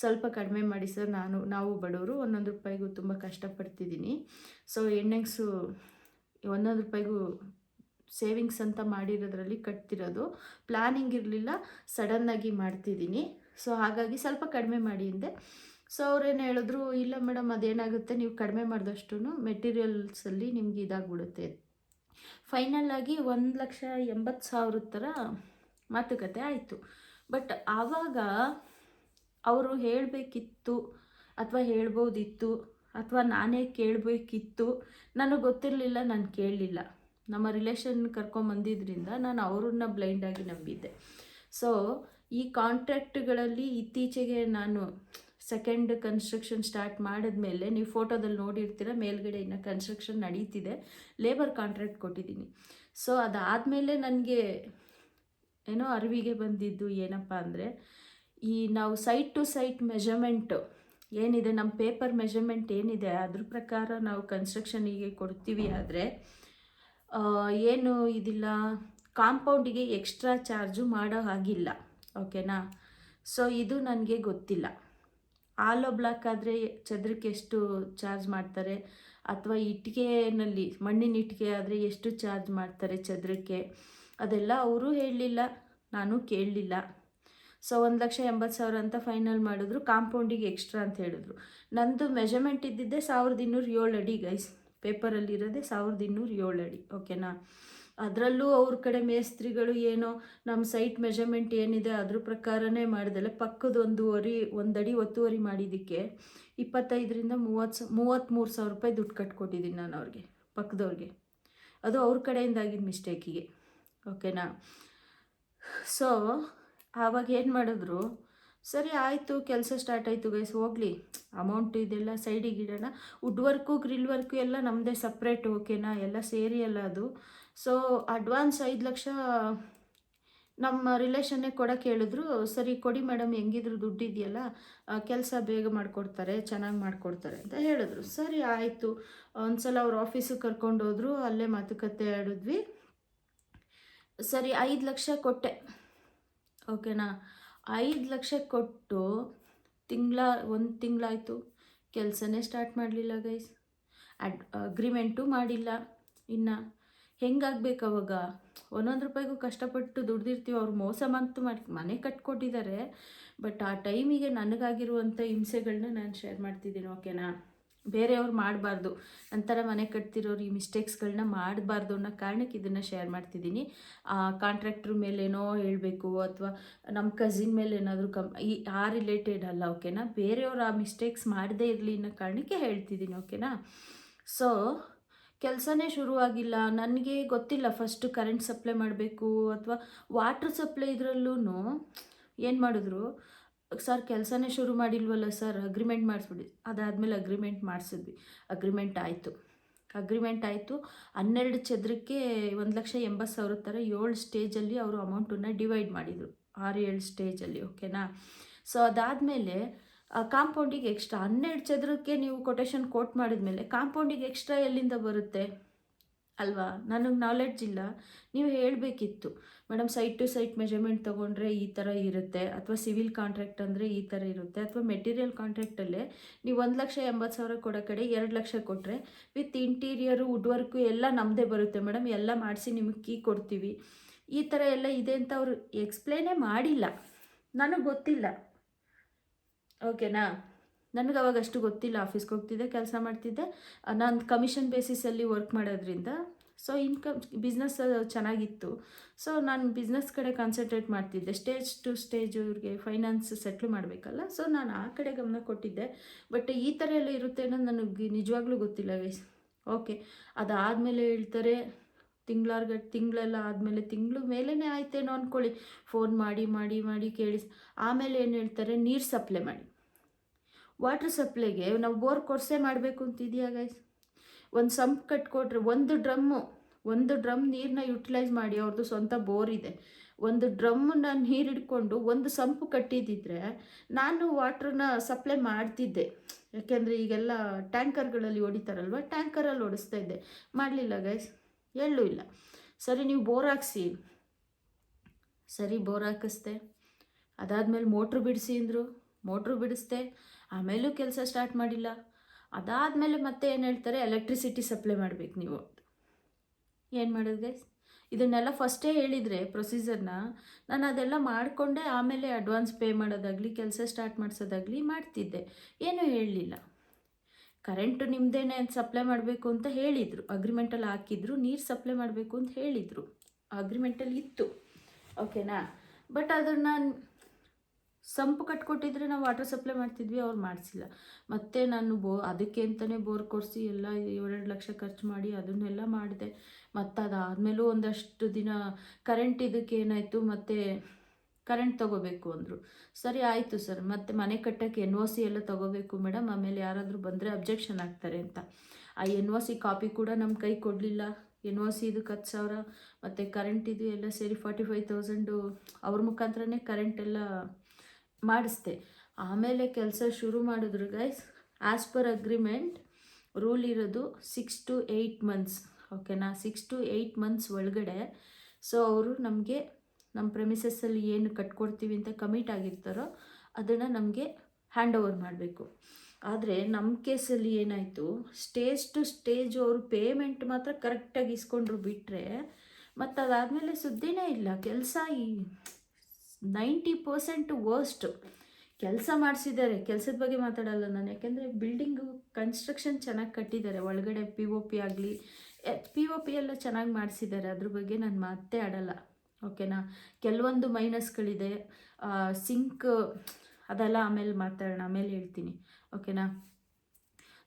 ಸ್ವಲ್ಪ ಕಡಿಮೆ ಮಾಡಿ ಸರ್, ನಾವು ಬಡವರು, 1 ರೂಪಾಯಿಗೂ ತುಂಬ ಕಷ್ಟಪಡ್ತಿದ್ದೀನಿ. ಸೊ ಎಣ್ಣೆಗ್ಸು 1 ರೂಪಾಯಿಗೂ ಸೇವಿಂಗ್ಸ್ ಅಂತ ಮಾಡಿರೋದ್ರಲ್ಲಿ ಕಟ್ತಿರೋದು, ಪ್ಲ್ಯಾನಿಂಗ್ ಇರಲಿಲ್ಲ, ಸಡನ್ನಾಗಿ ಮಾಡ್ತಿದ್ದೀನಿ. ಸೊ ಹಾಗಾಗಿ ಸ್ವಲ್ಪ ಕಡಿಮೆ ಮಾಡಿ ಅಂದೆ. ಸೊ ಅವ್ರೇನು ಹೇಳಿದ್ರು, ಇಲ್ಲ ಮೇಡಮ್ ಅದೇನಾಗುತ್ತೆ, ನೀವು ಕಡಿಮೆ ಮಾಡಿದಷ್ಟು ಮೆಟೀರಿಯಲ್ಸಲ್ಲಿ ನಿಮ್ಗೆ ಇದಾಗ್ಬಿಡುತ್ತೆ. ಫೈನಲ್ಲಾಗಿ 1,80,000 ಥರ ಮಾತುಕತೆ ಆಯಿತು. ಬಟ್ ಆವಾಗ ಅವರು ಹೇಳಬೇಕಿತ್ತು ಅಥವಾ ಹೇಳ್ಬೋದಿತ್ತು ಅಥವಾ ನಾನೇ ಕೇಳಬೇಕಿತ್ತು, ನನಗೆ ಗೊತ್ತಿರಲಿಲ್ಲ, ನಾನು ಕೇಳಲಿಲ್ಲ. ನಮ್ಮ ರಿಲೇಷನ್ ಕರ್ಕೊಂಬಂದಿದ್ದರಿಂದ ನಾನು ಅವ್ರನ್ನ ಬ್ಲೈಂಡಾಗಿ ನಂಬಿದ್ದೆ. ಸೊ ಈ ಕಾಂಟ್ರ್ಯಾಕ್ಟ್ಗಳಲ್ಲಿ ಇತ್ತೀಚೆಗೆ ನಾನು ಸೆಕೆಂಡ್ ಕನ್ಸ್ಟ್ರಕ್ಷನ್ ಸ್ಟಾರ್ಟ್ ಮಾಡಿದ್ಮೇಲೆ ನೀವು ಫೋಟೋದಲ್ಲಿ ನೋಡಿರ್ತೀರ, ಮೇಲ್ಗಡೆ ಇನ್ನು ಕನ್ಸ್ಟ್ರಕ್ಷನ್ ನಡೀತಿದೆ, ಲೇಬರ್ ಕಾಂಟ್ರ್ಯಾಕ್ಟ್ ಕೊಟ್ಟಿದ್ದೀನಿ. ಸೊ ಅದಾದಮೇಲೆ ನನಗೆ ಏನೋ ಅರಿವಿಗೆ ಬಂದಿದ್ದು ಏನಪ್ಪ ಅಂದರೆ, ಈ ನಾವು ಸೈಟ್ ಟು ಸೈಟ್ ಮೆಜರ್ಮೆಂಟು ಏನಿದೆ, ನಮ್ಮ ಪೇಪರ್ ಮೆಜರ್ಮೆಂಟ್ ಏನಿದೆ ಅದ್ರ ಪ್ರಕಾರ ನಾವು ಕನ್ಸ್ಟ್ರಕ್ಷನಿಗೆ ಕೊಡ್ತೀವಿ. ಆದರೆ ಏನು ಇದಿಲ್ಲ, ಕಾಂಪೌಂಡಿಗೆ ಎಕ್ಸ್ಟ್ರಾ ಚಾರ್ಜು ಮಾಡೋ ಹಾಗಿಲ್ಲ. ಓಕೆನಾ. ಸೊ ಇದು ನನಗೆ ಗೊತ್ತಿಲ್ಲ. ಆಲೋ ಬ್ಲಾಕ್ ಆದರೆ ಚದರಕ್ಕೆ ಎಷ್ಟು ಚಾರ್ಜ್ ಮಾಡ್ತಾರೆ, ಅಥವಾ ಇಟ್ಟಿಗೆನಲ್ಲಿ ಮಣ್ಣಿನ ಇಟ್ಟಿಗೆ ಆದರೆ ಎಷ್ಟು ಚಾರ್ಜ್ ಮಾಡ್ತಾರೆ ಚದರಕ್ಕೆ, ಅದೆಲ್ಲ ಅವರು ಹೇಳಲಿಲ್ಲ, ನಾನು ಕೇಳಲಿಲ್ಲ. ಸೊ 1,80,000 ಅಂತ ಫೈನಲ್ ಮಾಡಿದ್ರು. ಕಾಂಪೌಂಡಿಗೆ ಎಕ್ಸ್ಟ್ರಾ ಅಂತ ಹೇಳಿದ್ರು. ನಂದು ಮೆಜರ್ಮೆಂಟ್ ಇದ್ದಿದ್ದೆ 1207 ಅಡಿ ಗೈಸ್, ಪೇಪರಲ್ಲಿರೋದೆ 1207 ಅಡಿ. ಓಕೆನಾ. ಅದರಲ್ಲೂ ಅವ್ರ ಕಡೆ ಮೇಸ್ತ್ರಿಗಳು ಏನೋ ನಮ್ಮ ಸೈಟ್ ಮೆಜರ್ಮೆಂಟ್ ಏನಿದೆ ಅದ್ರ ಪ್ರಕಾರನೇ ಮಾಡಿದಲ್ಲ, ಪಕ್ಕದ 1 ಅಡಿ ಒತ್ತುವರಿ ಮಾಡಿದ್ದಕ್ಕೆ 25,000 ರಿಂದ 33,000 ರೂಪಾಯಿ ದುಡ್ಡು ಕಟ್ಕೊಟ್ಟಿದ್ದೀನಿ ನಾನು ಅವ್ರಿಗೆ, ಪಕ್ಕದವ್ರಿಗೆ. ಅದು ಅವ್ರ ಕಡೆಯಿಂದಾಗಿದ್ದ ಮಿಸ್ಟೇಕಿಗೆ. ಓಕೆನಾ. ಸೊ ಆವಾಗ ಏನು ಮಾಡಿದ್ರು, ಸರಿ ಆಯಿತು, ಕೆಲಸ ಸ್ಟಾರ್ಟ್ ಆಯಿತು ಗೈಸ್, ಹೋಗಲಿ ಅಮೌಂಟ್ ಇದೆಲ್ಲ ಸೈಡಿಗೆ ಇಡೋಣ, ವುಡ್ ವರ್ಕು ಗ್ರಿಲ್ ವರ್ಕು ಎಲ್ಲ ನಮ್ಮದೇ ಸಪ್ರೇಟ್. ಓಕೆನಾ, ಎಲ್ಲ ಸೇರಿ ಅಲ್ಲ ಅದು. ಸೊ ಅಡ್ವಾನ್ಸ್ 5 ಲಕ್ಷ ನಮ್ಮ ರಿಲೇಷನ್ನೇ ಕೊಡೋಕೆ ಹೇಳಿದ್ರು. ಸರಿ ಕೊಡಿ ಮೇಡಮ್, ಹೆಂಗಿದ್ರು ದುಡ್ಡು ಇದೆಯಲ್ಲ, ಕೆಲಸ ಬೇಗ ಮಾಡಿಕೊಡ್ತಾರೆ, ಚೆನ್ನಾಗಿ ಮಾಡಿಕೊಡ್ತಾರೆ ಅಂತ ಹೇಳಿದ್ರು. ಸರಿ ಆಯಿತು. ಒಂದು ಸಲ ಅವ್ರ ಆಫೀಸಿಗೆ ಕರ್ಕೊಂಡೋದ್ರು, ಅಲ್ಲೇ ಮಾತುಕತೆ ಆಡಿದ್ವಿ. ಸರಿ 5 ಲಕ್ಷ ಕೊಟ್ಟೆ. ಓಕೆನಾ. 5 ಲಕ್ಷ ಕೊಟ್ಟು ಒಂದು ತಿಂಗಳಾಯಿತು, ಕೆಲಸನೇ ಸ್ಟಾರ್ಟ್ ಮಾಡಲಿಲ್ಲ ಗೈಸ್. ಅಗ್ರಿಮೆಂಟು ಮಾಡಿಲ್ಲ. ಇನ್ನು ಹೆಂಗಾಗಬೇಕು ಅವಾಗ? 1 ರೂಪಾಯಿಗೂ ಕಷ್ಟಪಟ್ಟು ದುಡ್ದಿರ್ತೀವಿ, ಅವ್ರು ಮೋಸ ಮಾಡಿ ಮನೆ ಕಟ್ಕೊಟ್ಟಿದ್ದಾರೆ. ಬಟ್ ಆ ಟೈಮಿಗೆ ನನಗಾಗಿರುವಂಥ ಹಿಂಸೆಗಳನ್ನ ನಾನು ಶೇರ್ ಮಾಡ್ತಿದ್ದೀನಿ. ಓಕೆನಾ. ಬೇರೆಯವ್ರು ಮಾಡಬಾರ್ದು, ನಂತರ ಮನೆ ಕಟ್ತಿರೋರು ಈ ಮಿಸ್ಟೇಕ್ಸ್ಗಳನ್ನ ಮಾಡಬಾರ್ದು ಅನ್ನೋ ಕಾರಣಕ್ಕೆ ಇದನ್ನು ಶೇರ್ ಮಾಡ್ತಿದ್ದೀನಿ. ಕಾಂಟ್ರಾಕ್ಟ್ರ್ ಮೇಲೇನೋ ಹೇಳಬೇಕು ಅಥವಾ ನಮ್ಮ ಕಸಿನ್ ಮೇಲೆ ಏನಾದರೂ ಆ ರಿಲೇಟೆಡ್ ಅಲ್ಲ. ಓಕೆನಾ. ಬೇರೆಯವ್ರು ಆ ಮಿಸ್ಟೇಕ್ಸ್ ಮಾಡದೇ ಇರಲಿ ಅನ್ನೋ ಕಾರಣಕ್ಕೆ ಹೇಳ್ತಿದ್ದೀನಿ. ಓಕೆನಾ. ಸೊ ಕೆಲಸನೇ ಶುರುವಾಗಿಲ್ಲ. ನನಗೆ ಗೊತ್ತಿಲ್ಲ ಫಸ್ಟು ಕರೆಂಟ್ ಸಪ್ಲೈ ಮಾಡಬೇಕು ಅಥವಾ ವಾಟ್ರ್ ಸಪ್ಲೈ. ಇದರಲ್ಲೂ ಏನು ಮಾಡಿದ್ರು, ಸರ್ ಕೆಲಸನೇ ಶುರು ಮಾಡಿಲ್ವಲ್ಲ ಸರ್, ಅಗ್ರಿಮೆಂಟ್ ಮಾಡಿಸ್ಬಿಡಿ. ಅದಾದಮೇಲೆ ಅಗ್ರಿಮೆಂಟ್ ಮಾಡಿಸಿದ್ವಿ. ಅಗ್ರಿಮೆಂಟ್ ಆಯಿತು. 12 ಚದರಕ್ಕೆ 1,80,000 ಥರ 7 ಸ್ಟೇಜಲ್ಲಿ ಅವರು ಅಮೌಂಟನ್ನು ಡಿವೈಡ್ ಮಾಡಿದರು, 6-7 ಸ್ಟೇಜಲ್ಲಿ. ಓಕೆನಾ. ಸೊ ಅದಾದಮೇಲೆ ಕಾಂಪೌಂಡಿಗೆ ಎಕ್ಸ್ಟ್ರಾ 12 ಚದರಕ್ಕೆ ನೀವು ಕೊಟೇಶನ್ ಕೋಟ್ ಮಾಡಿದ್ಮೇಲೆ ಕಾಂಪೌಂಡಿಗೆ ಎಕ್ಸ್ಟ್ರಾ ಎಲ್ಲಿಂದ ಬರುತ್ತೆ ಅಲ್ವಾ? ನನಗೆ ನಾಲೆಡ್ಜ್ ಇಲ್ಲ. ನೀವು ಹೇಳಬೇಕಿತ್ತು, madam site to site measurement ತೊಗೊಂಡ್ರೆ ಈ ಥರ ಇರುತ್ತೆ, ಅಥವಾ ಸಿವಿಲ್ ಕಾಂಟ್ರಾಕ್ಟ್ ಅಂದರೆ ಈ ಥರ ಇರುತ್ತೆ, ಅಥವಾ ಮೆಟೀರಿಯಲ್ ಕಾಂಟ್ರಾಕ್ಟಲ್ಲೇ ನೀವು 1,80,000 ಕೊಡೋ ಕಡೆ 2 ಲಕ್ಷ ಕೊಟ್ಟರೆ ವಿತ್ ಇಂಟೀರಿಯರು ವುಡ್ ವರ್ಕು ಎಲ್ಲ ನಮ್ಮದೇ ಬರುತ್ತೆ ಮೇಡಮ್, ಎಲ್ಲ ಮಾಡಿಸಿ ನಿಮಗೆ ಕೀ ಕೊಡ್ತೀವಿ, ಈ ಥರ ಎಲ್ಲ ಇದೆ ಅಂತ ಅವರು ಎಕ್ಸ್ಪ್ಲೇನೇ ಮಾಡಿಲ್ಲ. ನನಗೆ ಗೊತ್ತಿಲ್ಲ. ಓಕೆನಾ. ನನಗೆ ಅವಾಗ ಅಷ್ಟು ಗೊತ್ತಿಲ್ಲ. ಆಫೀಸ್ಗೆ ಹೋಗ್ತಿದ್ದೆ, ಕೆಲಸ ಮಾಡ್ತಿದ್ದೆ. ನಾನು ಕಮಿಷನ್ ಬೇಸಿಸಲ್ಲಿ ವರ್ಕ್ ಮಾಡೋದ್ರಿಂದ ಸೊ ಇನ್ಕಮ್ ಬಿಸ್ನೆಸ್ ಚೆನ್ನಾಗಿತ್ತು. ಸೊ ನಾನು ಬಿಸ್ನೆಸ್ ಕಡೆ ಕಾನ್ಸಂಟ್ರೇಟ್ ಮಾಡ್ತಿದ್ದೆ. ಸ್ಟೇಜ್ ಟು ಸ್ಟೇಜ್ ಇವ್ರಿಗೆ ಫೈನಾನ್ಸ್ ಸೆಟ್ಲ್ ಮಾಡಬೇಕಲ್ಲ, ಸೊ ನಾನು ಆ ಕಡೆ ಗಮನ ಕೊಟ್ಟಿದ್ದೆ. ಬಟ್ ಈ ಥರ ಎಲ್ಲ ಇರುತ್ತೆ ಅನ್ನೋದು ನನಗೆ ನಿಜವಾಗ್ಲೂ ಗೊತ್ತಿಲ್ಲ ಗೈಸ್. ಓಕೆ, ಅದಾದಮೇಲೆ ಹೇಳ್ತಾರೆ ತಿಂಗಳೆಲ್ಲ ಆದಮೇಲೆ, ತಿಂಗಳು ಮೇಲೇ ಆಯ್ತೇನೋ ಅಂದ್ಕೊಳ್ಳಿ, ಫೋನ್ ಮಾಡಿ ಮಾಡಿ ಮಾಡಿ ಕೇಳಿಸಿ ಆಮೇಲೆ ಏನು ಹೇಳ್ತಾರೆ, ನೀರು ಸಪ್ಲೈ ಮಾಡಿ. ವಾಟ್ರ್ ಸಪ್ಲೈಗೆ ನಾವು ಬೋರ್ ಕೊರ್ಸೆ ಮಾಡಬೇಕು ಅಂತಿದೆಯಾ ಗೈಸ್? ಒಂದು ಸಂಪ್ ಕಟ್ಕೊಟ್ರೆ ಒಂದು ಡ್ರಮ್ ನೀರನ್ನ ಯುಟಿಲೈಸ್ ಮಾಡಿ, ಅವ್ರದ್ದು ಸ್ವಂತ ಬೋರ್ ಇದೆ, ಒಂದು ಡ್ರಮ್ಮನ್ನ ನೀರು ಹಿಡ್ಕೊಂಡು ಒಂದು ಸಂಪು ಕಟ್ಟಿದ್ದಿದ್ರೆ ನಾನು ವಾಟ್ರನ್ನ ಸಪ್ಲೈ ಮಾಡ್ತಿದ್ದೆ. ಯಾಕೆಂದರೆ ಈಗೆಲ್ಲ ಟ್ಯಾಂಕರ್ಗಳಲ್ಲಿ ಹೊಡಿತಾರಲ್ವ, ಟ್ಯಾಂಕರಲ್ಲಿ ಓಡಿಸ್ತಾ ಇದ್ದೆ. ಮಾಡಲಿಲ್ಲ ಗೈಸ್, ಎಲ್ಲೂ ಇಲ್ಲ. ಸರಿ ನೀವು ಬೋರ್ ಹಾಕ್ಸಿ, ಸರಿ ಬೋರ್ ಹಾಕಿಸ್ದೆ. ಅದಾದಮೇಲೆ ಮೋಟ್ರು ಬಿಡಿಸಿ ಅಂದರು, ಮೋಟ್ರು ಬಿಡಿಸ್ದೆ. ಆಮೇಲೂ ಕೆಲಸ ಸ್ಟಾರ್ಟ್ ಮಾಡಿಲ್ಲ. ಅದಾದಮೇಲೆ ಮತ್ತೆ ಏನು ಹೇಳ್ತಾರೆ, ಎಲೆಕ್ಟ್ರಿಸಿಟಿ ಸಪ್ಲೈ ಮಾಡಬೇಕು ನೀವು. ಏನು ಮಾಡೋದು ಗೈಸ್? ಇದನ್ನೆಲ್ಲ ಫಸ್ಟೇ ಹೇಳಿದರೆ ಪ್ರೊಸೀಜರ್ನ ನಾನು ಅದೆಲ್ಲ ಮಾಡಿಕೊಂಡೆ ಆಮೇಲೆ ಅಡ್ವಾನ್ಸ್ ಪೇ ಮಾಡೋದಾಗಲಿ ಕೆಲಸ ಸ್ಟಾರ್ಟ್ ಮಾಡಿಸೋದಾಗಲಿ ಮಾಡ್ತಿದ್ದೆ. ಏನೂ ಹೇಳಲಿಲ್ಲ. ಕರೆಂಟು ನಿಮ್ಮದೇನೆ ಸಪ್ಲೈ ಮಾಡಬೇಕು ಅಂತ ಹೇಳಿದರು, ಅಗ್ರಿಮೆಂಟಲ್ಲಿ ಹಾಕಿದ್ರು, ನೀರು ಸಪ್ಲೈ ಮಾಡಬೇಕು ಅಂತ ಹೇಳಿದರು, ಅಗ್ರಿಮೆಂಟಲ್ಲಿ ಇತ್ತು, ಓಕೆನಾ. ಬಟ್ ಅದನ್ನು ಸಂಪು ಕಟ್ಕೊಟ್ಟಿದ್ರೆ ನಾವು ವಾಟರ್ ಸಪ್ಲೈ ಮಾಡ್ತಿದ್ವಿ, ಅವ್ರು ಮಾಡಿಸಿಲ್ಲ. ಮತ್ತು ನಾನು ಅದಕ್ಕೆ ಅಂತಲೇ ಬೋರ್ ಕೊಡಿಸಿ ಎಲ್ಲ 2 ಲಕ್ಷ ಖರ್ಚು ಮಾಡಿ ಅದನ್ನೆಲ್ಲ ಮಾಡಿದೆ. ಮತ್ತು ಅದಾದಮೇಲೂ ಒಂದಷ್ಟು ದಿನ ಕರೆಂಟ್ ಇದಕ್ಕೆ ಏನಾಯಿತು, ಮತ್ತು ಕರೆಂಟ್ ತೊಗೋಬೇಕು ಅಂದರು. ಸರಿ ಆಯಿತು ಸರ್, ಮತ್ತು ಮನೆ ಕಟ್ಟೋಕ್ಕೆ NOC ಎಲ್ಲ ತೊಗೋಬೇಕು ಮೇಡಮ್, ಆಮೇಲೆ ಯಾರಾದರೂ ಬಂದರೆ ಅಬ್ಜೆಕ್ಷನ್ ಆಗ್ತಾರೆ ಅಂತ. ಆ NOC ಕಾಪಿ ಕೂಡ ನಮ್ಮ ಕೈ ಕೊಡಲಿಲ್ಲ. NOC ಇದು 10,000 ಮತ್ತು ಕರೆಂಟಿದು ಎಲ್ಲ ಸೇರಿ 45,000 ಅವ್ರ ಮುಖಾಂತರನೇ ಕರೆಂಟೆಲ್ಲ ಮಾಡಿಸ್ದೆ. ಆಮೇಲೆ ಕೆಲಸ ಶುರು ಮಾಡಿದ್ರು guys. As per agreement rule ಇರೋದು 6 to 8 months, ಓಕೆನಾ. 6 to 8 months ಒಳಗಡೆ ಸೊ ಅವರು ನಮಗೆ ನಮ್ಮ ಪ್ರೆಮಿಸಸ್ಸಲ್ಲಿ ಏನು ಕಟ್ಕೊಡ್ತೀವಿ ಅಂತ ಕಮಿಟ್ ಆಗಿರ್ತಾರೋ ಅದನ್ನು ನಮಗೆ ಹ್ಯಾಂಡ್ ಓವರ್ ಮಾಡಬೇಕು. ಆದರೆ ನಮ್ಮ ಕೇಸಲ್ಲಿ ಏನಾಯಿತು, ಸ್ಟೇಜ್ ಟು ಸ್ಟೇಜ್ ಅವರು ಪೇಮೆಂಟ್ ಮಾತ್ರ ಕರೆಕ್ಟಾಗಿ ಇಸ್ಕೊಂಡ್ರು ಬಿಟ್ಟರೆ ಮತ್ತು ಅದಾದಮೇಲೆ ಸುದ್ದಿನೇ ಇಲ್ಲ. ಕೆಲಸ 90% ವರ್ಸ್ಟ್ ಕೆಲಸ ಮಾಡಿಸಿದ್ದಾರೆ. ಕೆಲಸದ ಬಗ್ಗೆ ಮಾತಾಡಲ್ಲ ನಾನು, ಯಾಕೆಂದರೆ ಬಿಲ್ಡಿಂಗು ಕನ್ಸ್ಟ್ರಕ್ಷನ್ ಚೆನ್ನಾಗಿ ಕಟ್ಟಿದ್ದಾರೆ, ಒಳಗಡೆ POP ಆಗಲಿ POP ಎಲ್ಲ ಚೆನ್ನಾಗಿ ಮಾಡಿಸಿದ್ದಾರೆ, ಅದ್ರ ಬಗ್ಗೆ ನಾನು ಮಾತೇ ಆಡಲ್ಲ, ಓಕೆನಾ. ಕೆಲವೊಂದು ಮೈನಸ್ಗಳಿದೆ, ಸಿಂಕ್ ಅದೆಲ್ಲ ಆಮೇಲೆ ಮಾತಾಡೋಣ, ಆಮೇಲೆ ಹೇಳ್ತೀನಿ, ಓಕೆನಾ.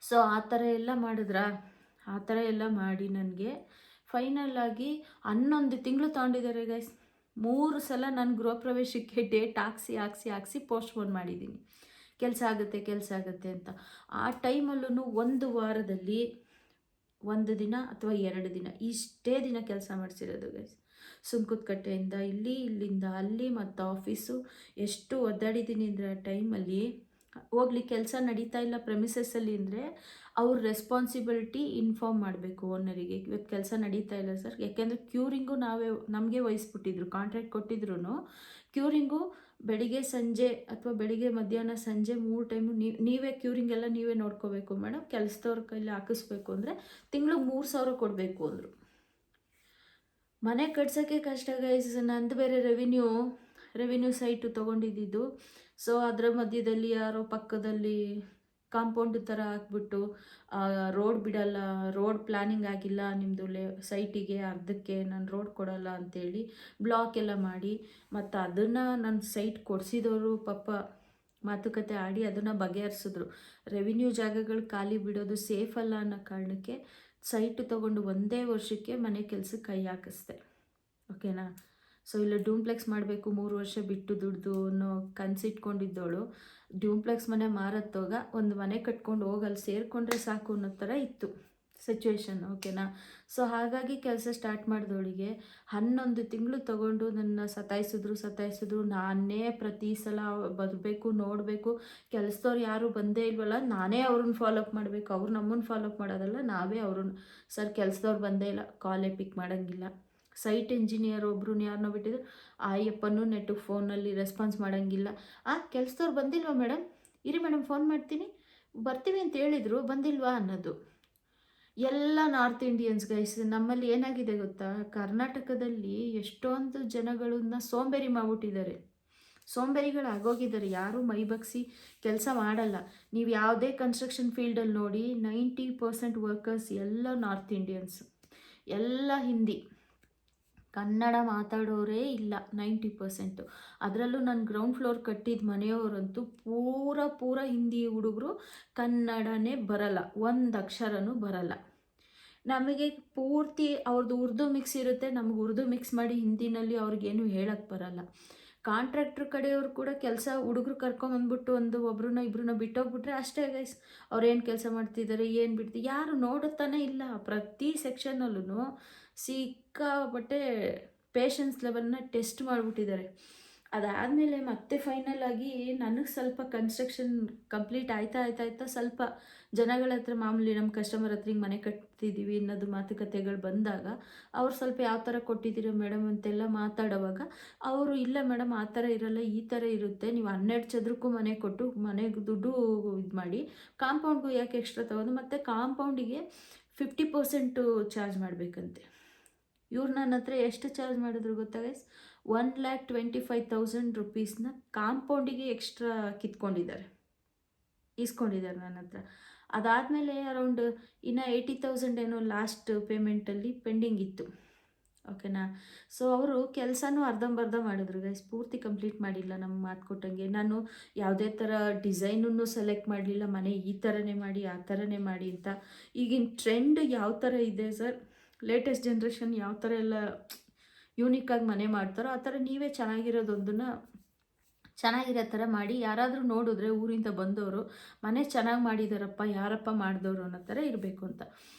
ಸೊ ಆ ಥರ ಎಲ್ಲ ಮಾಡಿದ್ರಾ, ಆ ಥರ ಎಲ್ಲ ಮಾಡಿ ನನಗೆ ಫೈನಲ್ಲಾಗಿ 11 ತಿಂಗಳು ತೊಗೊಂಡಿದ್ದಾರೆ ಗೈಸ್. 3 ಸಲ ನಾನು ಗೃಹ ಪ್ರವೇಶಕ್ಕೆ ಡೇಟ್ ಹಾಕ್ಸಿ ಪೋಸ್ಟ್ಪೋನ್ ಮಾಡಿದ್ದೀನಿ, ಕೆಲಸ ಆಗುತ್ತೆ ಅಂತ. ಆ ಟೈಮಲ್ಲೂ 1 ವಾರದಲ್ಲಿ 1 ದಿನ ಅಥವಾ 2 ದಿನ ಇಷ್ಟೇ ದಿನ ಕೆಲಸ ಮಾಡಿಸಿರೋದು ಗೈಸ್. ಸುಂಕದಕಟ್ಟೆಯಿಂದ ಇಲ್ಲಿಂದ ಅಲ್ಲಿ ಮತ್ತು ಆಫೀಸು ಎಷ್ಟು ಒದ್ದಾಡಿದ್ದೀನಿ ಅಂದರೆ ಆ ಟೈಮಲ್ಲಿ ಹೋಗ್ಲಿ ಕೆಲಸ ನಡೀತಾ ಇಲ್ಲ ಪ್ರೆಮಿಸಸ್ಸಲ್ಲಿ ಅಂದರೆ ಅವ್ರ ರೆಸ್ಪಾನ್ಸಿಬಿಲಿಟಿ ಇನ್ಫಾರ್ಮ್ ಮಾಡಬೇಕು ಓನರಿಗೆ, ಇವತ್ತು ಕೆಲಸ ನಡೀತಾ ಇಲ್ಲ ಸರ್. ಯಾಕೆಂದರೆ ಕ್ಯೂರಿಂಗು ನಮಗೆ ವಹಿಸ್ಬಿಟ್ಟಿದ್ರು, ಕಾಂಟ್ರಾಕ್ಟ್ ಕೊಟ್ಟಿದ್ರು. ಕ್ಯೂರಿಂಗು ಬೆಳಿಗ್ಗೆ ಸಂಜೆ ಅಥವಾ ಬೆಳಿಗ್ಗೆ ಮಧ್ಯಾಹ್ನ ಸಂಜೆ 3 ಟೈಮು ನೀವೇ ಕ್ಯೂರಿಂಗ್ ಎಲ್ಲ ನೀವೇ ನೋಡ್ಕೋಬೇಕು ಮೇಡಮ್, ಕೆಲಸದವ್ರ ಕೈಲಿ ಹಾಕಿಸ್ಬೇಕು ಅಂದರೆ ತಿಂಗ್ಳಿಗೆ 3,000 ಕೊಡಬೇಕು ಅಂದರು. ಮನೆ ಕಟ್ಸೋಕ್ಕೆ ಕಷ್ಟ ಗೈಸ್. ನಂದು ಬೇರೆ ರೆವಿನ್ಯೂ ಸೈಟು ತೊಗೊಂಡಿದ್ದು. ಸೊ ಅದರ ಮಧ್ಯದಲ್ಲಿ ಯಾರೋ ಪಕ್ಕದಲ್ಲಿ ಕಾಂಪೌಂಡ್ ಥರ ಹಾಕ್ಬಿಟ್ಟು ರೋಡ್ ಬಿಡಲ್ಲ, ರೋಡ್ ಪ್ಲ್ಯಾನಿಂಗ್ ಆಗಿಲ್ಲ ನಿಮ್ಮದು ಸೈಟಿಗೆ, ಅರ್ಧಕ್ಕೆ ನಾನು ರೋಡ್ ಕೊಡಲ್ಲ ಅಂಥೇಳಿ ಬ್ಲಾಕ್ ಎಲ್ಲ ಮಾಡಿ, ಮತ್ತು ಅದನ್ನು ನನ್ನ ಸೈಟ್ ಕೊಡಿಸಿದವರು ಪಾಪ ಮಾತುಕತೆ ಆಡಿ ಅದನ್ನು ಬಗೆಹರಿಸಿದ್ರು. ರೆವಿನ್ಯೂ ಜಾಗಗಳು ಖಾಲಿ ಬಿಡೋದು ಸೇಫ್ ಅಲ್ಲ ಅನ್ನೋ ಕಾರಣಕ್ಕೆ ಸೈಟು ತೊಗೊಂಡು 1 ವರ್ಷಕ್ಕೆ ಮನೆ ಕೆಲಸಕ್ಕೆ ಕೈ ಹಾಕಿಸ್ದೆ, ಓಕೆನಾ. ಸೊ ಇಲ್ಲ ಡ್ಯೂಪ್ಲೆಕ್ಸ್ ಮಾಡಬೇಕು 3 ವರ್ಷ ಬಿಟ್ಟು ದುಡ್ದು ಅನ್ನೋ ಕನಸಿಟ್ಕೊಂಡಿದ್ದವಳು ಡ್ಯೂಪ್ಲೆಕ್ಸ್ ಮನೆ ಮಾರತ್ತೋಗ ಒಂದು ಮನೆ ಕಟ್ಕೊಂಡು ಹೋಗಲ್ಲಿ ಸೇರಿಕೊಂಡ್ರೆ ಸಾಕು ಅನ್ನೋ ಥರ ಇತ್ತು ಸಿಚುವೇಶನ್, ಓಕೆನಾ. ಸೊ ಹಾಗಾಗಿ ಕೆಲಸ ಸ್ಟಾರ್ಟ್ ಮಾಡಿದವಳಿಗೆ 11 ತಿಂಗಳು ತೊಗೊಂಡು ನನ್ನ ಸತಾಯಿಸಿದ್ರು. ನಾನೇ ಪ್ರತಿ ಸಲ ಬರಬೇಕು, ನೋಡಬೇಕು, ಕೆಲಸದವ್ರು ಯಾರು ಬಂದೇ ಇಲ್ವಲ್ಲ, ನಾನೇ ಅವ್ರನ್ನ ಫಾಲೋಅಪ್ ಮಾಡಬೇಕು, ಅವ್ರು ನಮ್ಮನ್ನು ಫಾಲೋಅಪ್ ಮಾಡೋದಲ್ಲ, ನಾವೇ ಅವ್ರನ್ನ. ಸರ್ ಕೆಲಸದವ್ರು ಬಂದೇ ಇಲ್ಲ, ಕಾಲೇ ಪಿಕ್ ಮಾಡೋಂಗಿಲ್ಲ. ಸೈಟ್ ಇಂಜಿನಿಯರ್ ಒಬ್ರನ್ನ ಯಾರನ್ನೋ ಬಿಟ್ಟಿದ್ರು, ಅಯ್ಯಪ್ಪನೂ ನೆಟ್ಟಿಗೆ ಫೋನಲ್ಲಿ ರೆಸ್ಪಾನ್ಸ್ ಮಾಡೋಂಗಿಲ್ಲ. ಕೆಲಸದವ್ರು ಬಂದಿಲ್ವಾ ಮೇಡಮ್, ಇರಿ ಮೇಡಮ್ ಫೋನ್ ಮಾಡ್ತೀನಿ, ಬರ್ತೀವಿ ಅಂತ ಹೇಳಿದರು, ಬಂದಿಲ್ವಾ ಅನ್ನೋದು. ಎಲ್ಲ ನಾರ್ತ್ ಇಂಡಿಯನ್ಸ್ ಗೈಸ್. ನಮ್ಮಲ್ಲಿ ಏನಾಗಿದೆ ಗೊತ್ತಾ, ಕರ್ನಾಟಕದಲ್ಲಿ ಎಷ್ಟೊಂದು ಜನಗಳನ್ನ ಸೋಂಬೇರಿ ಮಾಡಿಬಿಟ್ಟಿದ್ದಾರೆ, ಸೋಂಬೇರಿಗಳಾಗೋಗಿದ್ದಾರೆ. ಯಾರೂ ಮೈಬಗ್ಸಿ ಕೆಲಸ ಮಾಡಲ್ಲ. ನೀವು ಯಾವುದೇ ಕನ್ಸ್ಟ್ರಕ್ಷನ್ ಫೀಲ್ಡಲ್ಲಿ ನೋಡಿ 90% ವರ್ಕರ್ಸ್ ಎಲ್ಲ ನಾರ್ತ್ ಇಂಡಿಯನ್ಸ್. ಎಲ್ಲ ಹಿಂದಿ, ಕನ್ನಡ ಮಾತಾಡೋರೇ ಇಲ್ಲ 90%. ಅದರಲ್ಲೂ ನಾನು ಗ್ರೌಂಡ್ ಫ್ಲೋರ್ ಕಟ್ಟಿದ ಮನೆಯವರಂತೂ ಪೂರ ಹಿಂದಿ ಹುಡುಗರು, ಕನ್ನಡನೇ ಬರಲ್ಲ, ಒಂದು ಅಕ್ಷರನೂ ಬರಲ್ಲ. ನಮಗೆ ಪೂರ್ತಿ ಅವ್ರದ್ದು ಉರ್ದು ಮಿಕ್ಸ್ ಇರುತ್ತೆ, ನಮಗೆ ಉರ್ದು ಮಿಕ್ಸ್ ಮಾಡಿ ಹಿಂದಿನಲ್ಲಿ ಅವ್ರಿಗೇನು ಹೇಳಕ್ಕೆ ಬರಲ್ಲ. ಕಾಂಟ್ರಾಕ್ಟ್ರ್ ಕಡೆಯವರು ಕೂಡ ಕೆಲಸ ಹುಡುಗರು ಕರ್ಕೊಂಬಂದ್ಬಿಟ್ಟು ಒಬ್ರನ್ನ ಇಬ್ಬರನ್ನ ಬಿಟ್ಟೋಗ್ಬಿಟ್ರೆ ಅಷ್ಟೇ ಗೈಸ್, ಅವ್ರೇನು ಕೆಲಸ ಮಾಡ್ತಿದ್ದಾರೆ ಏನು ಬಿಡ್ತಿ ಯಾರು ನೋಡುತ್ತಾನೆ ಇಲ್ಲ. ಪ್ರತಿ ಸೆಕ್ಷನಲ್ಲೂ ಸಿಕ್ಕಾಪಟ್ಟೆ ಪೇಷನ್ಸ್ ಲೆವೆಲ್ನ ಟೆಸ್ಟ್ ಮಾಡಿಬಿಟ್ಟಿದ್ದಾರೆ. ಅದಾದಮೇಲೆ ಮತ್ತೆ ಫೈನಲ್ ಆಗಿ ನನಗೆ ಸ್ವಲ್ಪ ಕನ್ಸ್ಟ್ರಕ್ಷನ್ ಕಂಪ್ಲೀಟ್ ಆಯ್ತಾ ಸ್ವಲ್ಪ ಜನಗಳ ಹತ್ರ, ಮಾಮೂಲಿ ನಮ್ಮ ಕಸ್ಟಮರ್ ಹತ್ರ ಹಿಂಗೆ ಮನೆ ಕಟ್ತಿದ್ದೀವಿ ಅನ್ನೋದು ಮಾತುಕತೆಗಳು ಬಂದಾಗ ಅವ್ರು ಸ್ವಲ್ಪ ಯಾವ ಥರ ಕೊಟ್ಟಿದ್ದೀರೋ ಮೇಡಮ್ ಅಂತೆಲ್ಲ ಮಾತಾಡೋವಾಗ ಅವರು, ಇಲ್ಲ ಮೇಡಮ್ ಆ ಥರ ಇರಲ್ಲ, ಈ ಥರ ಇರುತ್ತೆ, ನೀವು 12 ಚದರಕ್ಕೂ ಮನೆ ಕೊಟ್ಟು ಮನೆಗೆ ದುಡ್ಡು ಇದು ಮಾಡಿ, ಕಾಂಪೌಂಡ್ಗೂ ಯಾಕೆ ಎಕ್ಸ್ಟ್ರಾ ತೊಗೊಂಡು, ಮತ್ತು ಕಾಂಪೌಂಡಿಗೆ 50% ಚಾರ್ಜ್ ಮಾಡಬೇಕಂತೆ. ಇವ್ರು ನನ್ನ ಹತ್ರ ಎಷ್ಟು ಚಾರ್ಜ್ ಮಾಡಿದ್ರು ಗೊತ್ತಾ ಗೈಸ್? 1,25,000 rupeesನ ಕಾಂಪೌಂಡಿಗೆ ಎಕ್ಸ್ಟ್ರಾ ಇಸ್ಕೊಂಡಿದ್ದಾರೆ ನನ್ನ ಹತ್ರ. ಅದಾದಮೇಲೆ ಅರೌಂಡ್ ಇನ್ನು 80,000 ಏನೋ ಲಾಸ್ಟ್ ಪೇಮೆಂಟಲ್ಲಿ ಪೆಂಡಿಂಗ್ ಇತ್ತು. ಓಕೆನಾ? ಸೊ ಅವರು ಕೆಲಸನೂ ಅರ್ಧಂಬರ್ಧ ಮಾಡಿದ್ರು ಗೈಸ್, ಪೂರ್ತಿ ಕಂಪ್ಲೀಟ್ ಮಾಡಿಲ್ಲ ನಮ್ಗೆ ಮಾತು ಕೊಟ್ಟಂಗೆ. ನಾನು ಯಾವುದೇ ಥರ ಡಿಸೈನನ್ನು ಸೆಲೆಕ್ಟ್ ಮಾಡಲಿಲ್ಲ, ಮನೆ ಈ ಥರನೇ ಮಾಡಿ ಆ ಥರನೇ ಮಾಡಿ ಅಂತ. ಈಗಿನ ಟ್ರೆಂಡ್ ಯಾವ ಥರ ಇದೆ ಸರ್, ಲೇಟೆಸ್ಟ್ ಜನ್ರೇಷನ್ ಯಾವ ಥರ ಎಲ್ಲ ಯೂನಿಕ್ಕಾಗಿ ಮನೆ ಮಾಡ್ತಾರೋ ಆ ಥರ ನೀವೇ ಚೆನ್ನಾಗಿರೋದೊಂದನ್ನು ಚೆನ್ನಾಗಿರೋ ಥರ ಮಾಡಿ, ಯಾರಾದರೂ ನೋಡಿದ್ರೆ ಊರಿಂದ ಬಂದವರು ಮನೆ ಚೆನ್ನಾಗಿ ಮಾಡಿದಾರಪ್ಪ, ಯಾರಪ್ಪ ಮಾಡಿದವರು ಅನ್ನೋ ಥರ ಇರಬೇಕು ಅಂತ.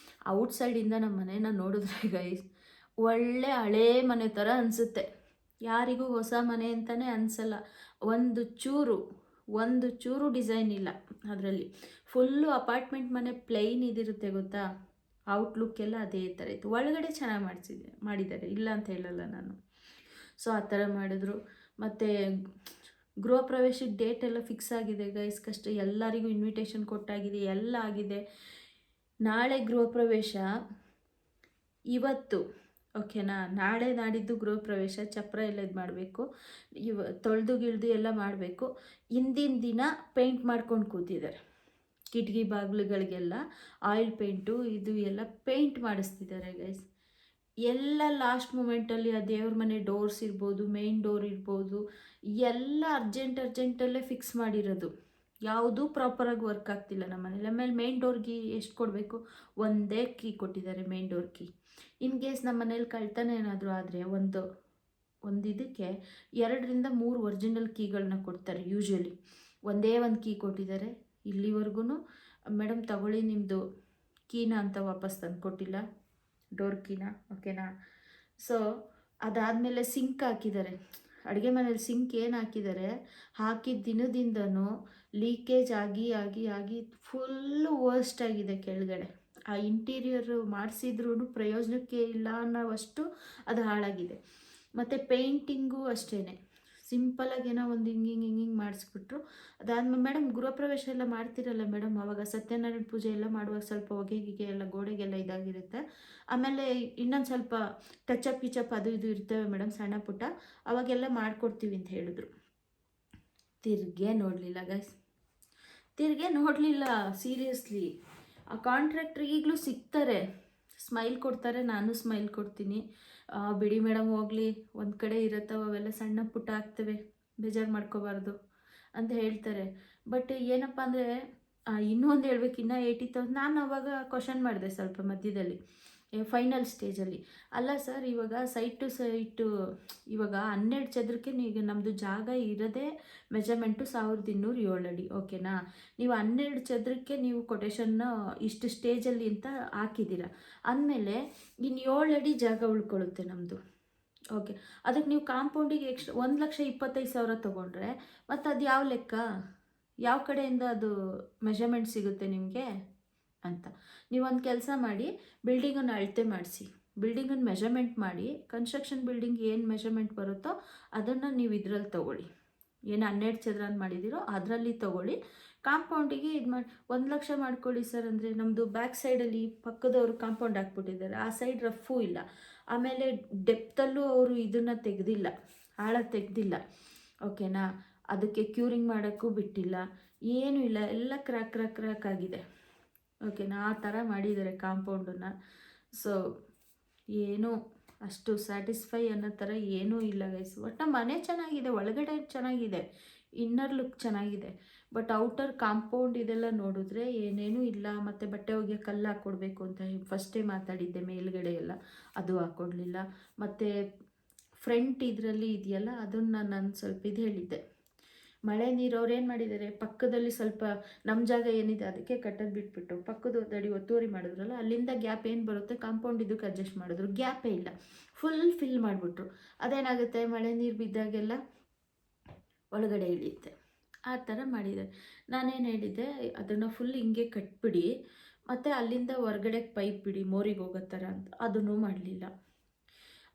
ಔಟ್ಸೈಡಿಂದ ನಮ್ಮ ಮನೇನ ನೋಡಿದ್ರೆ ಗೈಸ್ ಒಳ್ಳೆ ಹಳೇ ಮನೆ ಥರ ಅನಿಸುತ್ತೆ, ಯಾರಿಗೂ ಹೊಸ ಮನೆ ಅಂತಲೇ ಅನಿಸಲ್ಲ. ಒಂದು ಚೂರು ಡಿಸೈನ್ ಇಲ್ಲ ಅದರಲ್ಲಿ. ಫುಲ್ಲು ಅಪಾರ್ಟ್ಮೆಂಟ್ ಮನೆ ಪ್ಲೈನ್ ಇದಿರುತ್ತೆ ಗೊತ್ತಾ, ಔಟ್ಲುಕ್ ಎಲ್ಲ ಅದೇ ಥರ ಇತ್ತು. ಒಳಗಡೆ ಚೆನ್ನಾಗಿ ಮಾಡಿದ್ದಾರೆ, ಇಲ್ಲ ಅಂತ ಹೇಳಲ್ಲ ನಾನು. ಸೊ ಆ ಥರ ಮಾಡಿದ್ರು. ಮತ್ತು ಗೃಹ ಪ್ರವೇಶಕ್ಕೆ ಡೇಟ್ ಎಲ್ಲ ಫಿಕ್ಸ್ ಆಗಿದೆ ಗೈಸ್, ಎಲ್ಲರಿಗೂ ಇನ್ವಿಟೇಷನ್ ಕೊಟ್ಟಾಗಿದೆ, ಎಲ್ಲ ಆಗಿದೆ. ನಾಳೆ ಗೃಹ ಪ್ರವೇಶ, ಇವತ್ತು ಓಕೆನಾ, ನಾಳೆ ನಾಡಿದ್ದು ಗೃಹ ಪ್ರವೇಶ, ಚಪ್ರ ಎಲ್ಲ ಇದು ಮಾಡಬೇಕು, ತೊಳೆದು ಗಿಳ್ದು ಎಲ್ಲ ಮಾಡಬೇಕು. ಹಿಂದಿನ ದಿನ ಪೇಂಟ್ ಮಾಡ್ಕೊಂಡು ಕೂತಿದ್ದಾರೆ, ಕಿಟಕಿ ಬಾಗಿಲುಗಳಿಗೆಲ್ಲ ಆಯಿಲ್ ಪೇಂಟು ಇದು ಎಲ್ಲ ಪೇಂಟ್ ಮಾಡಿಸ್ತಿದ್ದಾರೆ ಗೈಸ್. ಎಲ್ಲ ಲಾಸ್ಟ್ ಮೂಮೆಂಟಲ್ಲಿ ಆ ದೇವ್ರ ಮನೆ ಡೋರ್ಸ್ ಇರ್ಬೋದು, ಮೇನ್ ಡೋರ್ ಇರ್ಬೋದು, ಎಲ್ಲ ಅರ್ಜೆಂಟಲ್ಲೇ ಫಿಕ್ಸ್ ಮಾಡಿರೋದು, ಯಾವುದೂ ಪ್ರಾಪರಾಗಿ ವರ್ಕ್ ಆಗ್ತಿಲ್ಲ ನಮ್ಮ ಮನೇಲಿ. ಆಮೇಲೆ ಮೇನ್ ಡೋರ್ಗೆ ಎಷ್ಟು ಕೊಡಬೇಕು, ಒಂದೇ ಕೀ ಕೊಟ್ಟಿದ್ದಾರೆ main door key. In case ನಮ್ಮ ಮನೇಲಿ ಕಳ್ತನ ಏನಾದರೂ ಆದರೆ ಒಂದು ಇದಕ್ಕೆ 2 ರಿಂದ 3 ಒರಿಜಿನಲ್ ಕೀಗಳನ್ನ ಕೊಡ್ತಾರೆ ಯೂಶ್ವಲಿ. ಒಂದೇ ಒಂದು ಕೀ ಕೊಟ್ಟಿದ್ದಾರೆ ಇಲ್ಲಿವರೆಗೂ. ಮೇಡಮ್ ತಗೊಳ್ಳಿ ನಿಮ್ಮದು ಕೀನ ಅಂತ ವಾಪಸ್ ತಂದು ಕೊಟ್ಟಿಲ್ಲ, ಡೋರ್ ಕೀನ. ಓಕೆನಾ? ಸೊ ಅದಾದಮೇಲೆ ಸಿಂಕ್ ಹಾಕಿದ್ದಾರೆ, ಅಡುಗೆ ಮನೇಲಿ ಸಿಂಕ್ ಏನು ಹಾಕಿದ್ದಾರೆ, ಹಾಕಿದ ದಿನದಿಂದನೂ ಲೀಕೇಜ್ ಆಗಿ ಫುಲ್ಲು ವರ್ಸ್ಟ್ ಆಗಿದೆ ಕೆಳಗಡೆ. ಆ ಇಂಟೀರಿಯರ್ ಮಾಡಿಸಿದ್ರೂ ಪ್ರಯೋಜನಕ್ಕೆ ಇಲ್ಲ ಅನ್ನೋವಷ್ಟು ಅದು ಹಾಳಾಗಿದೆ. ಮತ್ತು ಪೇಂಟಿಂಗು ಅಷ್ಟೇ, ಸಿಂಪಲಾಗಿ ಏನೋ ಒಂದು ಹಿಂಗೆ ಮಾಡಿಸ್ಬಿಟ್ರು. ಅದಾದ್ಮೇಲೆ ಮೇಡಮ್ ಗೃಹ ಪ್ರವೇಶ ಎಲ್ಲ ಮಾಡ್ತಿರಲ್ಲ ಮೇಡಮ್, ಆವಾಗ ಸತ್ಯನಾರಾಯಣ ಪೂಜೆ ಎಲ್ಲ ಮಾಡುವಾಗ ಸ್ವಲ್ಪ ಹೊಗೆ ಎಲ್ಲ ಗೋಡೆಗೆಲ್ಲ ಇದಾಗಿರುತ್ತೆ. ಆಮೇಲೆ ಇನ್ನೊಂದು ಸ್ವಲ್ಪ ಟಚಪ್ ಕಿಚಪ್ ಅದು ಇದು ಇರ್ತವೆ ಮೇಡಮ್ ಸಣ್ಣ ಪುಟ್ಟ, ಅವಾಗೆಲ್ಲ ಮಾಡಿಕೊಡ್ತೀವಿ ಅಂತ ಹೇಳಿದ್ರು. ತಿರ್ಗೇ ನೋಡಲಿಲ್ಲ ಗೈಸ್, ಸೀರಿಯಸ್ಲಿ. ಆ ಕಾಂಟ್ರಾಕ್ಟ್ರ್ ಈಗಲೂ ಸಿಗ್ತಾರೆ, ಸ್ಮೈಲ್ ಕೊಡ್ತಾರೆ, ನಾನು ಸ್ಮೈಲ್ ಕೊಡ್ತೀನಿ. ಬಿಡಿ ಮೇಡಮ್ ಹೋಗಲಿ, ಒಂದು ಕಡೆ ಇರುತ್ತವೆ ಅವೆಲ್ಲ ಸಣ್ಣ ಪುಟ್ಟ ಆಗ್ತವೆ, ಬೇಜಾರು ಮಾಡ್ಕೋಬಾರ್ದು ಅಂತ ಹೇಳ್ತಾರೆ. ಬಟ್ ಏನಪ್ಪ ಅಂದರೆ ಇನ್ನೂ ಒಂದು ಹೇಳ್ಬೇಕು, ಇನ್ನೂ 80,000. ನಾನು ಅವಾಗ ಕ್ವಶನ್ ಮಾಡಿದೆ ಸ್ವಲ್ಪ ಮಧ್ಯದಲ್ಲಿ, ಫೈನಲ್ ಸ್ಟೇಜಲ್ಲಿ. ಅಲ್ಲ ಸರ್, ಇವಾಗ ಸೈಟ್ ಟು ಸೈಟು ಇವಾಗ 12 ಚದರಕ್ಕೆ ಈಗ ನಮ್ಮದು ಜಾಗ ಇರೋದೇ ಮೆಜರ್ಮೆಂಟು 1207 ಅಡಿ. ಓಕೆನಾ? ನೀವು 12 ಚದರಕ್ಕೆ ನೀವು ಕೊಟೇಶನ್ನ ಇಷ್ಟು ಸ್ಟೇಜಲ್ಲಿ ಅಂತ ಹಾಕಿದ್ದೀರ ಅಂದಮೇಲೆ ಇನ್ನು 7 ಅಡಿ ಜಾಗ ಉಳ್ಕೊಳ್ಳುತ್ತೆ ನಮ್ಮದು. ಓಕೆ, ಅದಕ್ಕೆ ನೀವು ಕಾಂಪೌಂಡಿಗೆ ಎಕ್ಸ್ಟ್ರಾ 1,25,000 ತೊಗೊಂಡ್ರೆ ಮತ್ತು ಅದು ಯಾವ ಲೆಕ್ಕ, ಯಾವ ಕಡೆಯಿಂದ ಅದು ಮೆಜರ್ಮೆಂಟ್ ಸಿಗುತ್ತೆ ನಿಮಗೆ ಅಂತ. ನೀವೊಂದು ಕೆಲಸ ಮಾಡಿ, ಬಿಲ್ಡಿಂಗನ್ನು ಅಳತೆ ಮಾಡಿಸಿ, ಬಿಲ್ಡಿಂಗನ್ನು ಮೆಜರ್ಮೆಂಟ್ ಮಾಡಿ, ಕನ್ಸ್ಟ್ರಕ್ಷನ್ ಬಿಲ್ಡಿಂಗ್ ಏನು ಮೆಜರ್ಮೆಂಟ್ ಬರುತ್ತೋ ಅದನ್ನು ನೀವು ಇದರಲ್ಲಿ ತೊಗೊಳ್ಳಿ, ಏನು 12 ಚದರ ಅಂತ ಮಾಡಿದ್ದೀರೋ ಅದರಲ್ಲಿ ತೊಗೊಳ್ಳಿ. ಕಾಂಪೌಂಡಿಗೆ ಇದು ಮಾಡಿ 1,00,000 ಮಾಡ್ಕೊಳ್ಳಿ ಸರ್ ಅಂದರೆ, ನಮ್ಮದು ಬ್ಯಾಕ್ ಸೈಡಲ್ಲಿ ಪಕ್ಕದವರು ಕಾಂಪೌಂಡ್ ಹಾಕ್ಬಿಟ್ಟಿದ್ದಾರೆ, ಆ ಸೈಡ್ ರಫ್ಫೂ ಇಲ್ಲ. ಆಮೇಲೆ ಡೆಪ್ತಲ್ಲೂ ಅವರು ಇದನ್ನು ತೆಗೆದಿಲ್ಲ, ಆಳ ತೆಗೆದಿಲ್ಲ. ಓಕೆನಾ? ಅದಕ್ಕೆ ಕ್ಯೂರಿಂಗ್ ಮಾಡೋಕ್ಕೂ ಬಿಟ್ಟಿಲ್ಲ, ಏನೂ ಇಲ್ಲ, ಎಲ್ಲ ಕ್ರ್ಯಾಕ್ ಆಗಿದೆ. ಓಕೆನಾ? ಆ ಥರ ಮಾಡಿದ್ದಾರೆ ಕಾಂಪೌಂಡನ್ನು. ಸೊ ಏನೂ ಅಷ್ಟು ಸ್ಯಾಟಿಸ್ಫೈ ಅನ್ನೋ ಥರ ಏನೂ ಇಲ್ಲ ಗೈಸ್. ಒಟ್ಟು ಮನೆ ಚೆನ್ನಾಗಿದೆ, ಒಳಗಡೆ ಚೆನ್ನಾಗಿದೆ, ಇನ್ನರ್ ಲುಕ್ ಚೆನ್ನಾಗಿದೆ. ಬಟ್ ಔಟರ್ ಕಾಂಪೌಂಡ್ ಇದೆಲ್ಲ ನೋಡಿದ್ರೆ ಏನೇನೂ ಇಲ್ಲ. ಮತ್ತು ಬಟ್ಟೆ ಒಗೆಯೋ ಕಲ್ಲು ಹಾಕ್ಕೊಡ್ಬೇಕು ಅಂತ ಫಸ್ಟೇ ಮಾತಾಡಿದ್ದೆ, ಮೇಲ್ಗಡೆ ಎಲ್ಲ ಅದು ಹಾಕ್ಕೊಡ್ಲಿಲ್ಲ. ಮತ್ತು ಫ್ರಂಟ್ ಇದರಲ್ಲಿ ಇದೆಯಲ್ಲ ಅದನ್ನು ನಾನು ಸ್ವಲ್ಪ ಇದು ಹೇಳಿದ್ದೆ, ಮಳೆ ನೀರು ಅವ್ರು ಏನು ಮಾಡಿದ್ದಾರೆ, ಪಕ್ಕದಲ್ಲಿ ಸ್ವಲ್ಪ ನಮ್ಮ ಜಾಗ ಏನಿದೆ ಅದಕ್ಕೆ ಕಟ್ಟೋದು ಬಿಟ್ಬಿಟ್ಟು ಪಕ್ಕದ ಅಡಿ ಒತ್ತುವರಿ ಮಾಡಿದ್ರಲ್ಲ, ಅಲ್ಲಿಂದ ಗ್ಯಾಪ್ ಏನು ಬರುತ್ತೆ ಕಾಂಪೌಂಡ್ ಇದಕ್ಕೆ ಅಡ್ಜಸ್ಟ್ ಮಾಡಿದ್ರು. ಗ್ಯಾಪೇ ಇಲ್ಲ, ಫುಲ್ ಫಿಲ್ ಮಾಡಿಬಿಟ್ರು. ಅದೇನಾಗುತ್ತೆ, ಮಳೆ ನೀರು ಬಿದ್ದಾಗೆಲ್ಲ ಒಳಗಡೆ ಇಳಿಯುತ್ತೆ, ಆ ಥರ ಮಾಡಿದ್ದಾರೆ. ನಾನೇನು ಹೇಳಿದ್ದೆ, ಅದನ್ನು ಫುಲ್ ಹಿಂಗೆ ಕಟ್ಬಿಡಿ, ಮತ್ತು ಅಲ್ಲಿಂದ ಹೊರ್ಗಡೆ ಪೈಪ್ ಬಿಡಿ ಮೋರಿಗೆ ಹೋಗೋ ಥರ ಅಂತ. ಅದನ್ನೂ ಮಾಡಲಿಲ್ಲ.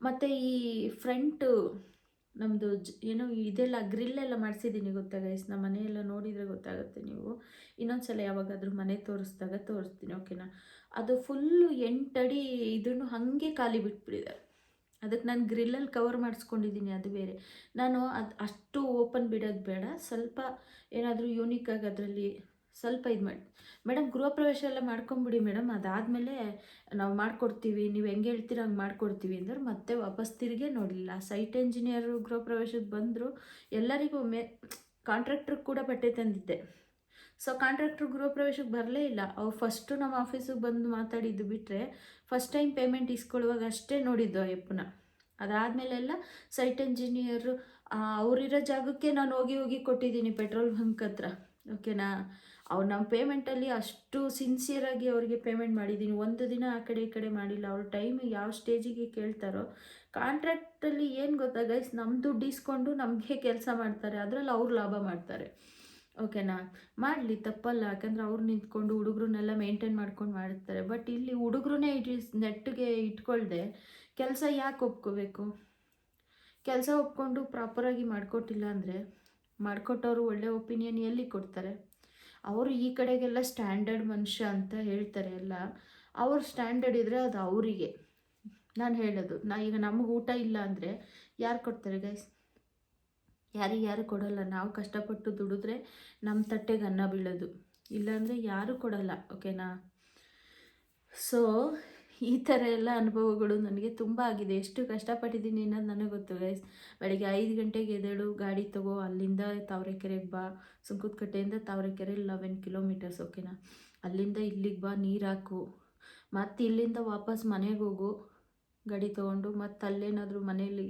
ಮತ್ತು ಈ ಫ್ರಂಟು ನಮ್ಮದು ಏನೋ ಇದೆಲ್ಲ ಗ್ರಿಲ್ಲೆಲ್ಲ ಮಾಡಿಸಿದ್ದೀನಿ ಗೊತ್ತಾ ಗೈಸ್. ನಮ್ಮ ಮನೆಯೆಲ್ಲ ನೋಡಿದರೆ ಗೊತ್ತಾಗುತ್ತೆ ನೀವು. ಇನ್ನೊಂದು ಸಲ ಯಾವಾಗಾದರೂ ಮನೆ ತೋರಿಸ್ದಾಗ ತೋರಿಸ್ತೀನಿ, ಓಕೆನಾ. ಅದು ಫುಲ್ಲು 8 ಅಡಿ ಇದನ್ನು ಹಾಗೆ ಖಾಲಿ ಬಿಟ್ಬಿಟ್ಟಿದ್ದಾರೆ. ಅದಕ್ಕೆ ನಾನು ಗ್ರಿಲ್ಲಲ್ಲಿ ಕವರ್ ಮಾಡಿಸ್ಕೊಂಡಿದ್ದೀನಿ, ಅದು ಬೇರೆ. ನಾನು ಅಷ್ಟು ಓಪನ್ ಬಿಡೋದು ಬೇಡ, ಸ್ವಲ್ಪ ಏನಾದರೂ ಯೂನಿಕಾಗಿ ಅದರಲ್ಲಿ ಸ್ವಲ್ಪ ಇದು ಮಾಡಿ. ಮೇಡಮ್ ಗೃಹ ಪ್ರವೇಶ ಎಲ್ಲ ಮಾಡ್ಕೊಂಬಿಡಿ ಮೇಡಮ್, ಅದಾದಮೇಲೆ ನಾವು ಮಾಡಿಕೊಡ್ತೀವಿ, ನೀವು ಹೆಂಗೆ ಹೇಳ್ತೀರ ಹಂಗೆ ಮಾಡಿಕೊಡ್ತೀವಿ ಅಂದ್ರೆ ಮತ್ತೆ ವಾಪಸ್ ತಿರುಗೇ ನೋಡಲಿಲ್ಲ. ಸೈಟ್ ಇಂಜಿನಿಯರು ಗೃಹ ಪ್ರವೇಶಕ್ಕೆ ಬಂದರು, ಎಲ್ಲರಿಗೂ ಕಾಂಟ್ರಾಕ್ಟ್ರಿಗೆ ಕೂಡ ಬಟ್ಟೆ ತಂದಿದ್ದೆ. ಸೊ ಕಾಂಟ್ರಾಕ್ಟ್ರು ಗೃಹ ಪ್ರವೇಶಕ್ಕೆ ಬರಲೇ ಇಲ್ಲ. ಅವ್ರು ಫಸ್ಟು ನಮ್ಮ ಆಫೀಸಿಗೆ ಬಂದು ಮಾತಾಡಿದ್ದು ಬಿಟ್ಟರೆ, ಫಸ್ಟ್ ಟೈಮ್ ಪೇಮೆಂಟ್ ಇಸ್ಕೊಳ್ಳುವಾಗ ಅಷ್ಟೇ ನೋಡಿದ್ದು ಅಯ್ಯಪ್ಪನ. ಅದಾದಮೇಲೆಲ್ಲ ಸೈಟ್ ಇಂಜಿನಿಯರು ಅವರಿರೋ ಜಾಗಕ್ಕೆ ನಾನು ಹೋಗಿ ಕೊಟ್ಟಿದ್ದೀನಿ ಪೆಟ್ರೋಲ್ ಬಂಕ್ ಹತ್ರ, ಓಕೆನಾ. ಅವ್ರು ನಮ್ಮ ಪೇಮೆಂಟಲ್ಲಿ ಅಷ್ಟು ಸಿನ್ಸಿಯರಾಗಿ ಅವ್ರಿಗೆ ಪೇಮೆಂಟ್ ಮಾಡಿದ್ದೀನಿ, ಒಂದು ದಿನ ಆ ಕಡೆ ಈ ಕಡೆ ಮಾಡಿಲ್ಲ. ಅವ್ರ ಟೈಮ್ ಯಾವ ಸ್ಟೇಜಿಗೆ ಕೇಳ್ತಾರೋ. ಕಾಂಟ್ರಾಕ್ಟಲ್ಲಿ ಏನು ಗೊತ್ತಾ ಗೈಸ್, ನಮ್ಮ ದುಡ್ಡು ಇಸ್ಕೊಂಡು ನಮಗೆ ಕೆಲಸ ಮಾಡ್ತಾರೆ, ಅದರಲ್ಲಿ ಅವ್ರು ಲಾಭ ಮಾಡ್ತಾರೆ, ಓಕೆನಾ. ಮಾಡಲಿ, ತಪ್ಪಲ್ಲ, ಯಾಕಂದರೆ ಅವ್ರು ನಿಂತ್ಕೊಂಡು ಹುಡುಗರನ್ನೆಲ್ಲ ಮೇಂಟೈನ್ ಮಾಡ್ಕೊಂಡು ಮಾಡ್ತಾರೆ. ಬಟ್ ಇಲ್ಲಿ ಹುಡುಗರನ್ನೇ ನೆಟ್ಟಿಗೆ ಇಟ್ಕೊಳ್ದೆ ಕೆಲಸ ಯಾಕೆ ಒಪ್ಕೋಬೇಕು? ಕೆಲಸ ಒಪ್ಕೊಂಡು ಪ್ರಾಪರಾಗಿ ಮಾಡಿಕೊಟ್ಟಿಲ್ಲ ಅಂದರೆ ಮಾಡಿಕೊಟ್ಟವರು ಒಳ್ಳೆ ಒಪಿನಿಯನ್ ಎಲ್ಲಿ ಕೊಡ್ತಾರೆ? ಅವರು ಈ ಕಡೆಗೆಲ್ಲ ಸ್ಟ್ಯಾಂಡರ್ಡ್ ಮನುಷ್ಯ ಅಂತ ಹೇಳ್ತಾರೆ ಎಲ್ಲ. ಅವ್ರ ಸ್ಟ್ಯಾಂಡರ್ಡ್ ಇದ್ದರೆ ಅದು ಅವರಿಗೆ. ನಾನು ಹೇಳೋದು, ಈಗ ನಮಗೆ ಊಟ ಇಲ್ಲ ಅಂದರೆ ಯಾರು ಕೊಡ್ತಾರೆ ಗೈಸ್? ಯಾರು ಕೊಡೋಲ್ಲ. ನಾವು ಕಷ್ಟಪಟ್ಟು ದುಡಿದ್ರೆ ನಮ್ಮ ತಟ್ಟೆಗೆ ಅನ್ನ ಬೀಳೋದು, ಇಲ್ಲಾಂದರೆ ಯಾರೂ ಕೊಡೋಲ್ಲ, ಓಕೆನಾ. ಸೊ ಈ ಥರ ಎಲ್ಲ ಅನುಭವಗಳು ನನಗೆ ತುಂಬ ಆಗಿದೆ. ಎಷ್ಟು ಕಷ್ಟಪಟ್ಟಿದ್ದೀನಿ ಅನ್ನೋದು ನನಗೆ ಗೊತ್ತು ಗೈಸ್. ಬೆಳಗ್ಗೆ 5 ಗಂಟೆಗೆ ಎದ್ದೇಳು, ಗಾಡಿ ತಗೋ, ಅಲ್ಲಿಂದ ತಾವರೆಕೆರೆಗೆ ಬಾ, ಸುಂಕದಕಟ್ಟೆಯಿಂದ ತಾವರೆಕೆರೆ 11 ಕಿಲೋಮೀಟರ್ಸ್, ಓಕೆನಾ. ಅಲ್ಲಿಂದ ಇಲ್ಲಿಗೆ ಬಾ, ನೀರು ಹಾಕು, ಮತ್ತು ಇಲ್ಲಿಂದ ವಾಪಸ್ ಮನೆಗೆ ಹೋಗು ಗಾಡಿ ತೊಗೊಂಡು. ಮತ್ತು ಅಲ್ಲೇನಾದರೂ ಮನೇಲಿ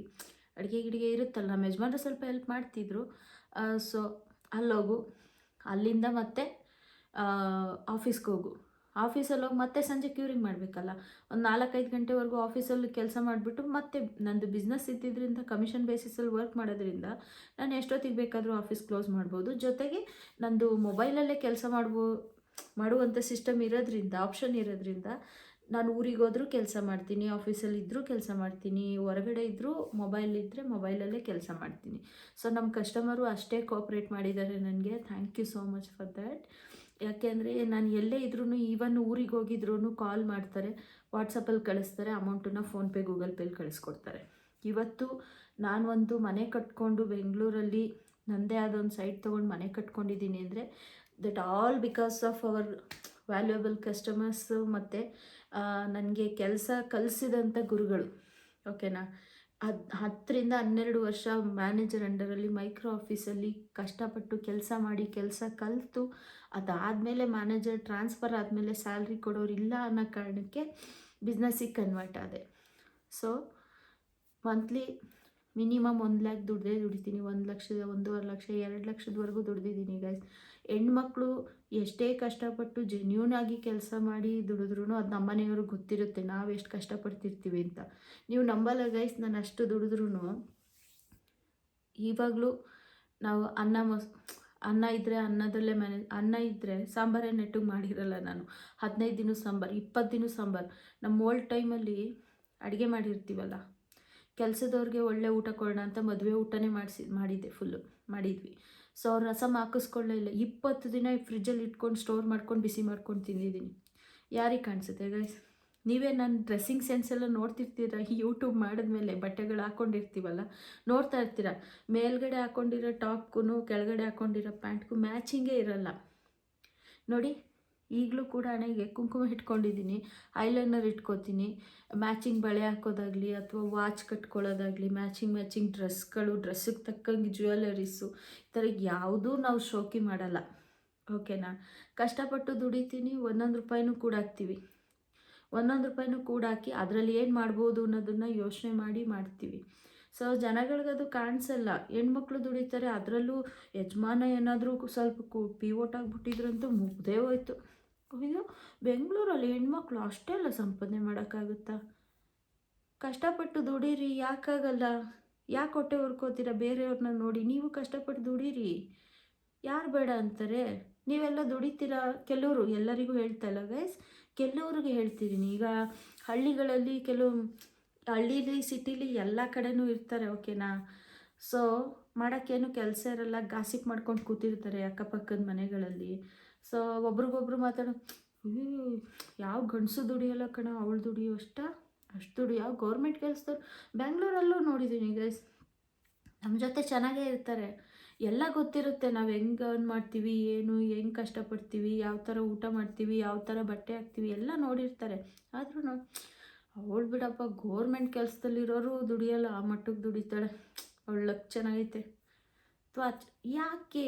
ಅಡುಗೆ ಗಿಡಿಗೆ ಇರುತ್ತಲ್ಲ, ನಮ್ಮ ಯಜಮಾನ್ರು ಸ್ವಲ್ಪ ಹೆಲ್ಪ್ ಮಾಡ್ತಿದ್ರು. ಸೊ ಅಲ್ಲೋಗು, ಅಲ್ಲಿಂದ ಮತ್ತೆ ಆಫೀಸ್ಗೆ ಹೋಗು, ಆಫೀಸಲ್ಲಿ ಹೋಗಿ ಮತ್ತೆ ಸಂಜೆ ಕ್ಯೂರಿಂಗ್ ಮಾಡಬೇಕಲ್ಲ. ಒಂದು 4-5 ಗಂಟೆವರೆಗೂ ಆಫೀಸಲ್ಲಿ ಕೆಲಸ ಮಾಡಿಬಿಟ್ಟು, ಮತ್ತೆ ನಂದು ಬಿಸ್ನೆಸ್ ಇದ್ದಿದ್ದರಿಂದ ಕಮಿಷನ್ ಬೇಸಿಸಲ್ಲಿ ವರ್ಕ್ ಮಾಡೋದ್ರಿಂದ ನಾನು ಎಷ್ಟೊತ್ತಿಗೆ ಬೇಕಾದರೂ ಆಫೀಸ್ ಕ್ಲೋಸ್ ಮಾಡ್ಬೋದು. ಜೊತೆಗೆ ನಂದು ಮೊಬೈಲಲ್ಲೇ ಕೆಲಸ ಮಾಡುವಂಥ ಸಿಸ್ಟಮ್ ಇರೋದ್ರಿಂದ, ಆಪ್ಷನ್ ಇರೋದ್ರಿಂದ, ನಾನು ಊರಿಗೆ ಹೋದ್ರೂ ಕೆಲಸ ಮಾಡ್ತೀನಿ, ಆಫೀಸಲ್ಲಿ ಇದ್ದರೂ ಕೆಲಸ ಮಾಡ್ತೀನಿ, ಹೊರಗಡೆ ಇದ್ದರೂ ಮೊಬೈಲ್ ಇದ್ದರೆ ಮೊಬೈಲಲ್ಲೇ ಕೆಲಸ ಮಾಡ್ತೀನಿ. ಸೊ ನಮ್ಮ ಕಸ್ಟಮರು ಅಷ್ಟೇ ಕೋಆಪ್ರೇಟ್ ಮಾಡಿದ್ದಾರೆ ನನಗೆ. Thank you so much for that. ಯಾಕೆಂದರೆ ನಾನು ಎಲ್ಲೇ ಇದ್ರೂ, ಈವನ್ ಊರಿಗೆ ಹೋಗಿದ್ರೂ ಕಾಲ್ ಮಾಡ್ತಾರೆ, ವಾಟ್ಸಪ್ಪಲ್ಲಿ ಕಳಿಸ್ತಾರೆ, ಅಮೌಂಟನ್ನು ಫೋನ್ಪೇ ಗೂಗಲ್ ಪೇಲಿ ಕಳಿಸ್ಕೊಡ್ತಾರೆ. ಇವತ್ತು ನಾನು ಒಂದು ಮನೆ ಕಟ್ಕೊಂಡು ಬೆಂಗಳೂರಲ್ಲಿ ನನ್ನದೇ ಆದ ಒಂದು ಸೈಟ್ ತೊಗೊಂಡು ಮನೆ ಕಟ್ಕೊಂಡಿದ್ದೀನಿ ಅಂದರೆ that all because of our valuable customers ಮತ್ತು ನನಗೆ ಕೆಲಸ ಕಲಿಸಿದಂಥ ಗುರುಗಳು, ಓಕೆನಾ. 10-12 ವರ್ಷ ಮ್ಯಾನೇಜರ್ ಅಂಡರಲ್ಲಿ ಮೈಕ್ರೋ ಆಫೀಸಲ್ಲಿ ಕಷ್ಟಪಟ್ಟು ಕೆಲಸ ಮಾಡಿ, ಕೆಲಸ ಕಲಿತು, ಅದಾದಮೇಲೆ ಮ್ಯಾನೇಜರ್ ಟ್ರಾನ್ಸ್ಫರ್ ಆದಮೇಲೆ ಸ್ಯಾಲ್ರಿ ಕೊಡೋರಿಲ್ಲ ಅನ್ನೋ ಕಾರಣಕ್ಕೆ ಬಿಸ್ನೆಸ್ಸಿಗೆ ಕನ್ವರ್ಟ್ ಆದೆ. ಸೊ ಮಂತ್ಲಿ ಮಿನಿಮಮ್ 1 ಲ್ಯಾಕ್ ದುಡಿತೀನಿ. 1 ಲಕ್ಷ, 1.5 ಲಕ್ಷ, 2 ಲಕ್ಷದವರೆಗೂ ದುಡಿದಿದ್ದೀನಿ ಗೈಸ್. ಹೆಣ್ಮಕ್ಳು ಎಷ್ಟೇ ಕಷ್ಟಪಟ್ಟು ಜೆನ್ಯೂನ್ ಆಗಿ ಕೆಲಸ ಮಾಡಿ ದುಡಿದ್ರೂ ಅದು ನಮ್ಮ ಮನೆಯವ್ರಿಗೆ ಗೊತ್ತಿರುತ್ತೆ ನಾವು ಎಷ್ಟು ಕಷ್ಟಪಡ್ತಿರ್ತೀವಿ ಅಂತ. ನೀವು ನಂಬಲ್ಲ ಗೈಸ್, ನಾನು ಅಷ್ಟು ದುಡಿದ್ರೂ ಇವಾಗಲೂ ನಾವು ಅನ್ನ ಇದ್ದರೆ ಅನ್ನದಲ್ಲೇ ಅನ್ನ ಇದ್ದರೆ ಸಾಂಬಾರೇ ನೆಟ್ಟಿಗೆ ಮಾಡಿರಲ್ಲ ನಾನು. 15 ದಿನ ಸಾಂಬಾರು, 20 ದಿನ ಸಾಂಬಾರು. ನಮ್ಮ ಓಲ್ಡ್ ಟೈಮಲ್ಲಿ ಅಡುಗೆ ಮಾಡಿರ್ತೀವಲ್ಲ, ಕೆಲಸದವ್ರಿಗೆ ಒಳ್ಳೆ ಊಟ ಕೊಡೋಣ ಅಂತ ಮದುವೆ ಊಟನೇ ಮಾಡಿದ್ವಿ. ಸೊ ಅವ್ರು ರಸಮ್ ಹಾಕಿಸ್ಕೊಳ್ಳೇ ಇಲ್ಲ. 20 ದಿನ ಫ್ರಿಜ್ಜಲ್ಲಿ ಇಟ್ಕೊಂಡು ಸ್ಟೋರ್ ಮಾಡ್ಕೊಂಡು ಬಿಸಿ ಮಾಡ್ಕೊಂಡು ತಿಂದಿದ್ದೀನಿ. ಯಾರಿಗೆ ಕಾಣಿಸುತ್ತೆ ಗೈಸ್? ನೀವೇ ನನ್ನ ಡ್ರೆಸ್ಸಿಂಗ್ ಸೆನ್ಸ್ ಎಲ್ಲ ನೋಡ್ತಿರ್ತೀರ, ಯೂಟ್ಯೂಬ್ ಮಾಡಿದ್ಮೇಲೆ ಬಟ್ಟೆಗಳು ಹಾಕ್ಕೊಂಡಿರ್ತೀವಲ್ಲ, ನೋಡ್ತಾ ಇರ್ತೀರ. ಮೇಲ್ಗಡೆ ಹಾಕ್ಕೊಂಡಿರೋ ಟಾಪ್ಗೂ ಕೆಳಗಡೆ ಹಾಕ್ಕೊಂಡಿರೋ ಪ್ಯಾಂಟ್ಗೂ ಮ್ಯಾಚಿಂಗೇ ಇರಲ್ಲ ನೋಡಿ. ಈಗಲೂ ಕೂಡ ಹಣೆಗೆ ಕುಂಕುಮ ಇಟ್ಕೊಂಡಿದ್ದೀನಿ, ಐಲೈನರ್ ಇಟ್ಕೋತೀನಿ, ಮ್ಯಾಚಿಂಗ್ ಬಳೆ ಹಾಕೋದಾಗಲಿ ಅಥವಾ ವಾಚ್ ಕಟ್ಕೊಳ್ಳೋದಾಗಲಿ, ಮ್ಯಾಚಿಂಗ್ ಡ್ರೆಸ್ಗಳು, ಡ್ರೆಸ್ಸಿಗೆ ತಕ್ಕಂಗೆ ಜ್ಯುವೆಲರೀಸು, ಈ ಥರ ಯಾವುದೂ ನಾವು ಶೋಕಿ ಮಾಡಲ್ಲ. ಓಕೆನಾ. ಕಷ್ಟಪಟ್ಟು ದುಡಿತೀನಿ, ಒಂದೊಂದು ರೂಪಾಯಿನೂ ಕೂಡ ಹಾಕ್ತೀವಿ, ಒಂದೊಂದು ರೂಪಾಯಿನೂ ಕೂಡ ಹಾಕಿ ಅದರಲ್ಲಿ ಏನು ಮಾಡ್ಬೋದು ಅನ್ನೋದನ್ನು ಯೋಚನೆ ಮಾಡಿ ಮಾಡ್ತೀವಿ. ಸೊ ಜನಗಳಿಗದು ಕಾಣಿಸಲ್ಲ. ಹೆಣ್ಮಕ್ಳು ದುಡಿತಾರೆ, ಅದರಲ್ಲೂ ಯಜಮಾನ ಏನಾದರೂ ಸ್ವಲ್ಪ ಪಿವೋಟ್ ಆಗಿಬಿಟ್ಟಿದ್ರಂತೂ ಮುಗ್ದೇ ಹೋಯ್ತು. ಅಯ್ಯೋ, ಬೆಂಗಳೂರಲ್ಲಿ ಹೆಣ್ಮಕ್ಳು ಅಷ್ಟೆಲ್ಲ ಸಂಪಾದನೆ ಮಾಡೋಕ್ಕಾಗುತ್ತಾ? ಕಷ್ಟಪಟ್ಟು ದುಡೀರಿ, ಯಾಕಾಗಲ್ಲ? ಯಾಕೆ ಹೊಟ್ಟೆ ಹೊರ್ಕೋತೀರ ಬೇರೆಯವ್ರನ್ನ ನೋಡಿ? ನೀವು ಕಷ್ಟಪಟ್ಟು ದುಡೀರಿ, ಯಾರು ಬೇಡ ಅಂತಾರೆ? ನೀವೆಲ್ಲ ದುಡಿತೀರಾ. ಕೆಲವರು, ಎಲ್ಲರಿಗೂ ಹೇಳ್ತಾ ಇಲ್ಲ ಗೈಸ್, ಕೆಲವ್ರಿಗೆ ಹೇಳ್ತಿದ್ದೀನಿ. ಈಗ ಹಳ್ಳಿಗಳಲ್ಲಿ ಹಳ್ಳೀಲಿ ಸಿಟಿಲಿ ಎಲ್ಲ ಕಡೆನೂ ಇರ್ತಾರೆ. ಓಕೆನಾ. ಸೊ ಮಾಡೋಕ್ಕೇನು ಕೆಲಸ ಇರಲ್ಲ, ಗಾಸಿಪ್ ಮಾಡ್ಕೊಂಡು ಕೂತಿರ್ತಾರೆ ಅಕ್ಕಪಕ್ಕದ ಮನೆಗಳಲ್ಲಿ. ಸೊ ಒಬ್ರಿಗೊಬ್ರು ಮಾತಾಡೋ, ಯಾವ ಗಂಡಸು ದುಡಿಯೋಲ್ಲ ಕಣ, ಅವಳು ದುಡಿಯೋ ಅಷ್ಟು ದುಡಿಯೋ ಗೌರ್ಮೆಂಟ್ ಕೆಲಸದವ್ರು ಬ್ಯಾಂಗ್ಳೂರಲ್ಲೂ ನೋಡಿದ್ದೀನಿ ಗೈಸ್, ನಮ್ಮ ಜೊತೆ ಚೆನ್ನಾಗೇ ಇರ್ತಾರೆ. ಎಲ್ಲ ಗೊತ್ತಿರುತ್ತೆ, ನಾವು ಹೆಂಗೆ ಅರ್ನ್ ಮಾಡ್ತೀವಿ, ಏನು ಹೆಂಗೆ ಕಷ್ಟಪಡ್ತೀವಿ, ಯಾವ ಥರ ಊಟ ಮಾಡ್ತೀವಿ, ಯಾವ ಥರ ಬಟ್ಟೆ ಹಾಕ್ತೀವಿ, ಎಲ್ಲ ನೋಡಿರ್ತಾರೆ. ಆದ್ರೂ ಅವಳು ಬಿಡಪ್ಪ, ಗೋರ್ಮೆಂಟ್ ಕೆಲಸದಲ್ಲಿರೋರು ದುಡಿಯೋಲ್ಲ, ಆ ಮಟ್ಟಕ್ಕೆ ದುಡಿತಾಳೆ, ಅವಳು ಲಕ್ ಚೆನ್ನಾಗೈತೆ. ಅಥವಾ ಯಾಕೆ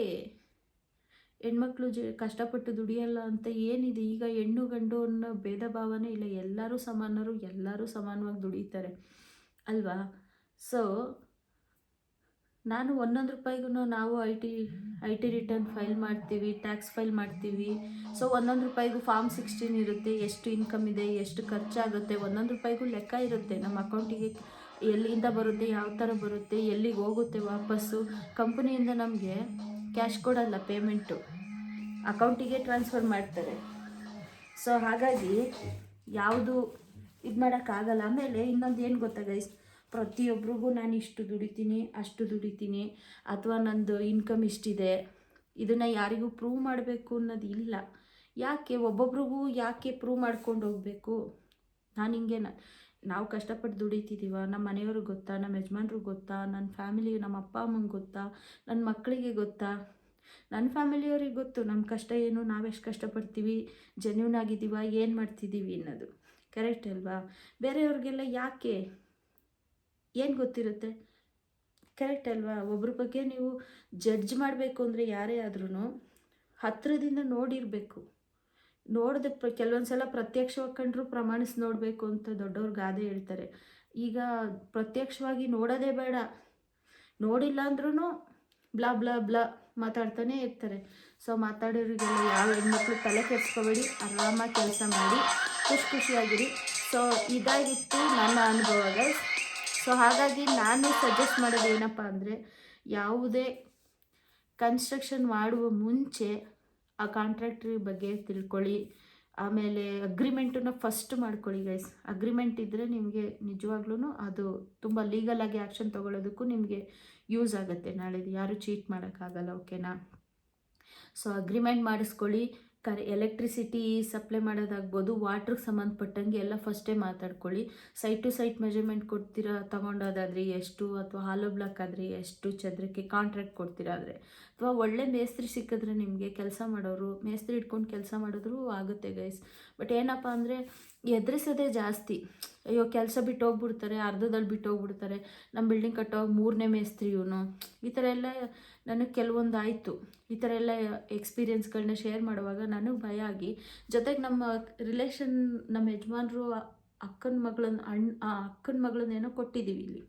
ಹೆಣ್ಮಕ್ಳು ಕಷ್ಟಪಟ್ಟು ದುಡಿಯಲ್ಲ ಅಂತ ಏನಿದೆ? ಈಗ ಹೆಣ್ಣು ಗಂಡು ಅನ್ನೋ ಭೇದ ಭಾವನೆ ಇಲ್ಲ, ಎಲ್ಲರೂ ಸಮಾನರು, ಎಲ್ಲರೂ ಸಮಾನವಾಗಿ ದುಡಿತಾರೆ ಅಲ್ವಾ. ಸೊ ನಾನು ಒಂದೊಂದು ರೂಪಾಯಿಗೂ ನಾವು ಐ ಟಿ ರಿಟರ್ನ್ ಫೈಲ್ ಮಾಡ್ತೀವಿ, ಟ್ಯಾಕ್ಸ್ ಫೈಲ್ ಮಾಡ್ತೀವಿ. ಸೊ ಒಂದೊಂದು ರೂಪಾಯಿಗೂ ಫಾರ್ಮ್ 16 ಇರುತ್ತೆ, ಎಷ್ಟು ಇನ್ಕಮ್ ಇದೆ, ಎಷ್ಟು ಖರ್ಚಾಗುತ್ತೆ, ಒಂದೊಂದು ರೂಪಾಯಿಗೂ ಲೆಕ್ಕ ಇರುತ್ತೆ. ನಮ್ಮ ಅಕೌಂಟಿಗೆ ಎಲ್ಲಿಂದ ಬರುತ್ತೆ, ಯಾವ ಥರ ಬರುತ್ತೆ, ಎಲ್ಲಿಗೆ ಹೋಗುತ್ತೆ ವಾಪಸ್ಸು. ಕಂಪನಿಯಿಂದ ನಮಗೆ ಕ್ಯಾಶ್ ಕೊಡಲ್ಲ, ಪೇಮೆಂಟು ಅಕೌಂಟಿಗೆ ಟ್ರಾನ್ಸ್ಫರ್ ಮಾಡ್ತಾರೆ. ಸೊ ಹಾಗಾಗಿ ಯಾವುದು ಇದು ಮಾಡೋಕ್ಕಾಗಲ್ಲ. ಆಮೇಲೆ ಇನ್ನೊಂದು ಏನು ಗೊತ್ತಾ ಗೈಸ್, ಪ್ರತಿಯೊಬ್ಬರಿಗೂ ನಾನು ಇಷ್ಟು ದುಡಿತೀನಿ, ಅಷ್ಟು ದುಡಿತೀನಿ, ಅಥವಾ ನಂದು ಇನ್ಕಮ್ ಇಷ್ಟಿದೆ, ಇದನ್ನು ಯಾರಿಗೂ ಪ್ರೂವ್ ಮಾಡಬೇಕು ಅನ್ನೋದು ಇಲ್ಲ. ಯಾಕೆ ಒಬ್ಬೊಬ್ರಿಗೂ ಯಾಕೆ ಪ್ರೂವ್ ಮಾಡ್ಕೊಂಡು ಹೋಗಬೇಕು? ನಾನು ಹಿಂಗೆ ನಾವು ಕಷ್ಟಪಟ್ಟು ದುಡಿತಿದ್ದೀವ, ನಮ್ಮ ಮನೆಯವ್ರಿಗೆ ಗೊತ್ತಾ, ನಮ್ಮ ಯಜಮಾನ್ರಿಗೆ ಗೊತ್ತಾ, ನನ್ನ ಫ್ಯಾಮಿಲಿ, ನಮ್ಮ ಅಪ್ಪ ಅಮ್ಮಂಗೆ ಗೊತ್ತಾ, ನನ್ನ ಮಕ್ಕಳಿಗೆ ಗೊತ್ತಾ, ನನ್ನ ಫ್ಯಾಮಿಲಿಯವ್ರಿಗೆ ಗೊತ್ತು ನಮ್ಮ ಕಷ್ಟ ಏನು, ನಾವೆಷ್ಟು ಕಷ್ಟಪಡ್ತೀವಿ, ಜೆನ್ಯೂನ್ ಆಗಿದ್ದೀವ, ಏನು ಮಾಡ್ತಿದ್ದೀವಿ ಅನ್ನೋದು. ಕರೆಕ್ಟ್ ಅಲ್ವಾ? ಬೇರೆಯವ್ರಿಗೆಲ್ಲ ಯಾಕೆ, ಏನು ಗೊತ್ತಿರುತ್ತೆ? ಕರೆಕ್ಟ್ ಅಲ್ವಾ? ಒಬ್ರ ಬಗ್ಗೆ ನೀವು ಜಡ್ಜ್ ಮಾಡಬೇಕು ಅಂದರೆ ಯಾರೇ ಆದ್ರೂ ಹತ್ತಿರದಿಂದ ನೋಡಿರಬೇಕು. ನೋಡಿದೆ ಕೆಲವೊಂದು ಸಲ ಪ್ರತ್ಯಕ್ಷವಾಗಿ ಕಂಡ್ರೂ ಪ್ರಮಾಣಿಸಿ ನೋಡಬೇಕು ಅಂತ ದೊಡ್ಡವ್ರು ಗಾದೆ ಹೇಳ್ತಾರೆ. ಈಗ ಪ್ರತ್ಯಕ್ಷವಾಗಿ ನೋಡೋದೇ ಬೇಡ, ನೋಡಿಲ್ಲ ಅಂದ್ರೂ ಬ್ಲಾ ಬ್ಲಾ ಬ್ಲಾ ಮಾತಾಡ್ತಾನೆ ಇರ್ತಾರೆ. ಸೊ ಮಾತಾಡೋರಿಗೆಲ್ಲ ಯಾವ ಹೆಣ್ಮಕ್ಳು ತಲೆ ಕೆಡಿಸ್ಕೋಬೇಡಿ, ಆರಾಮಾಗಿ ಕೆಲಸ ಮಾಡಿ ಖುಷಿಯಾಗಿರಿ. ಸೊ ಇದಾಗಿತ್ತು ನನ್ನ ಅನುಭವ ಗೈಸ್. ಸೊ ಹಾಗಾಗಿ ನಾನು ಸಜೆಸ್ಟ್ ಮಾಡೋದು ಏನಪ್ಪ ಅಂದರೆ, ಯಾವುದೇ ಕನ್ಸ್ಟ್ರಕ್ಷನ್ ಮಾಡುವ ಮುಂಚೆ ಆ ಕಾಂಟ್ರಾಕ್ಟ್ರಿ ಬಗ್ಗೆ ತಿಳ್ಕೊಳ್ಳಿ. ಆಮೇಲೆ ಅಗ್ರಿಮೆಂಟನ್ನು ಫಸ್ಟ್ ಮಾಡ್ಕೊಳ್ಳಿ ಗೈಸ್. ಅಗ್ರಿಮೆಂಟ್ ಇದ್ದರೆ ನಿಮಗೆ ನಿಜವಾಗ್ಲೂ ಅದು ತುಂಬ ಲೀಗಲಾಗಿ ಆ್ಯಕ್ಷನ್ ತೊಗೊಳ್ಳೋದಕ್ಕೂ ನಿಮಗೆ ಯೂಸ್ ಆಗುತ್ತೆ. ನಾಳೆದು ಯಾರು ಚೀಟ್ ಮಾಡೋಕ್ಕಾಗಲ್ಲ. ಓಕೆನಾ. ಸೊ ಅಗ್ರಿಮೆಂಟ್ ಮಾಡಿಸ್ಕೊಳ್ಳಿ. ಎಲೆಕ್ಟ್ರಿಸಿಟಿ ಸಪ್ಲೈ ಮಾಡೋದಾಗ್ಬೋದು, ವಾಟ್ರಿಗೆ ಸಂಬಂಧಪಟ್ಟಂಗೆ ಎಲ್ಲ ಫಸ್ಟೇ ಮಾತಾಡ್ಕೊಳ್ಳಿ. ಸೈಟ್ ಟು ಸೈಟ್ ಮೆಜರ್ಮೆಂಟ್ ಕೊಡ್ತೀರಾ ತಗೊಂಡೋದಾದರೆ ಎಷ್ಟು, ಅಥವಾ ಹಾಲೋ ಬ್ಲಾಕ್ ಆದರೆ ಎಷ್ಟು ಚದರಕ್ಕೆ ಕಾಂಟ್ರಾಕ್ಟ್ ಕೊಡ್ತೀರಾ ಆದರೆ, ಅಥವಾ ಒಳ್ಳೆ ಮೇಸ್ತ್ರಿ ಸಿಕ್ಕಿದ್ರೆ ನಿಮಗೆ ಕೆಲಸ ಮಾಡೋರು, ಮೇಸ್ತ್ರಿ ಇಟ್ಕೊಂಡು ಕೆಲಸ ಮಾಡಿದ್ರು ಆಗುತ್ತೆ ಗೈಸ್. ಬಟ್ ಏನಪ್ಪ ಅಂದರೆ ಎದುರಿಸೋದೇ ಜಾಸ್ತಿ. ಅಯ್ಯೋ ಕೆಲಸ ಬಿಟ್ಟು ಹೋಗ್ಬಿಡ್ತಾರೆ, ಅರ್ಧದಲ್ಲಿ ಬಿಟ್ಟು ಹೋಗ್ಬಿಡ್ತಾರೆ, ನಮ್ಮ ಬಿಲ್ಡಿಂಗ್ ಕಟ್ಟೋವಾಗ 3ನೇ ಮೇಸ್ತ್ರಿ ಇವನು, ಈ ಥರ ಎಲ್ಲ ನನಗೆ ಕೆಲವೊಂದು ಆಯಿತು. ಈ ಥರ ಎಲ್ಲ ಎಕ್ಸ್ಪೀರಿಯೆನ್ಸ್ಗಳನ್ನ ಶೇರ್ ಮಾಡುವಾಗ ನನಗೆ ಭಯ ಆಗಿ, ಜೊತೆಗೆ ನಮ್ಮ ರಿಲೇಷನ್, ನಮ್ಮ ಯಜಮಾನ್ರು ಅಕ್ಕನ ಮಗಳನ್ನ ಏನೋ ಕೊಟ್ಟಿದ್ದೀವಿ ಇಲ್ಲಿ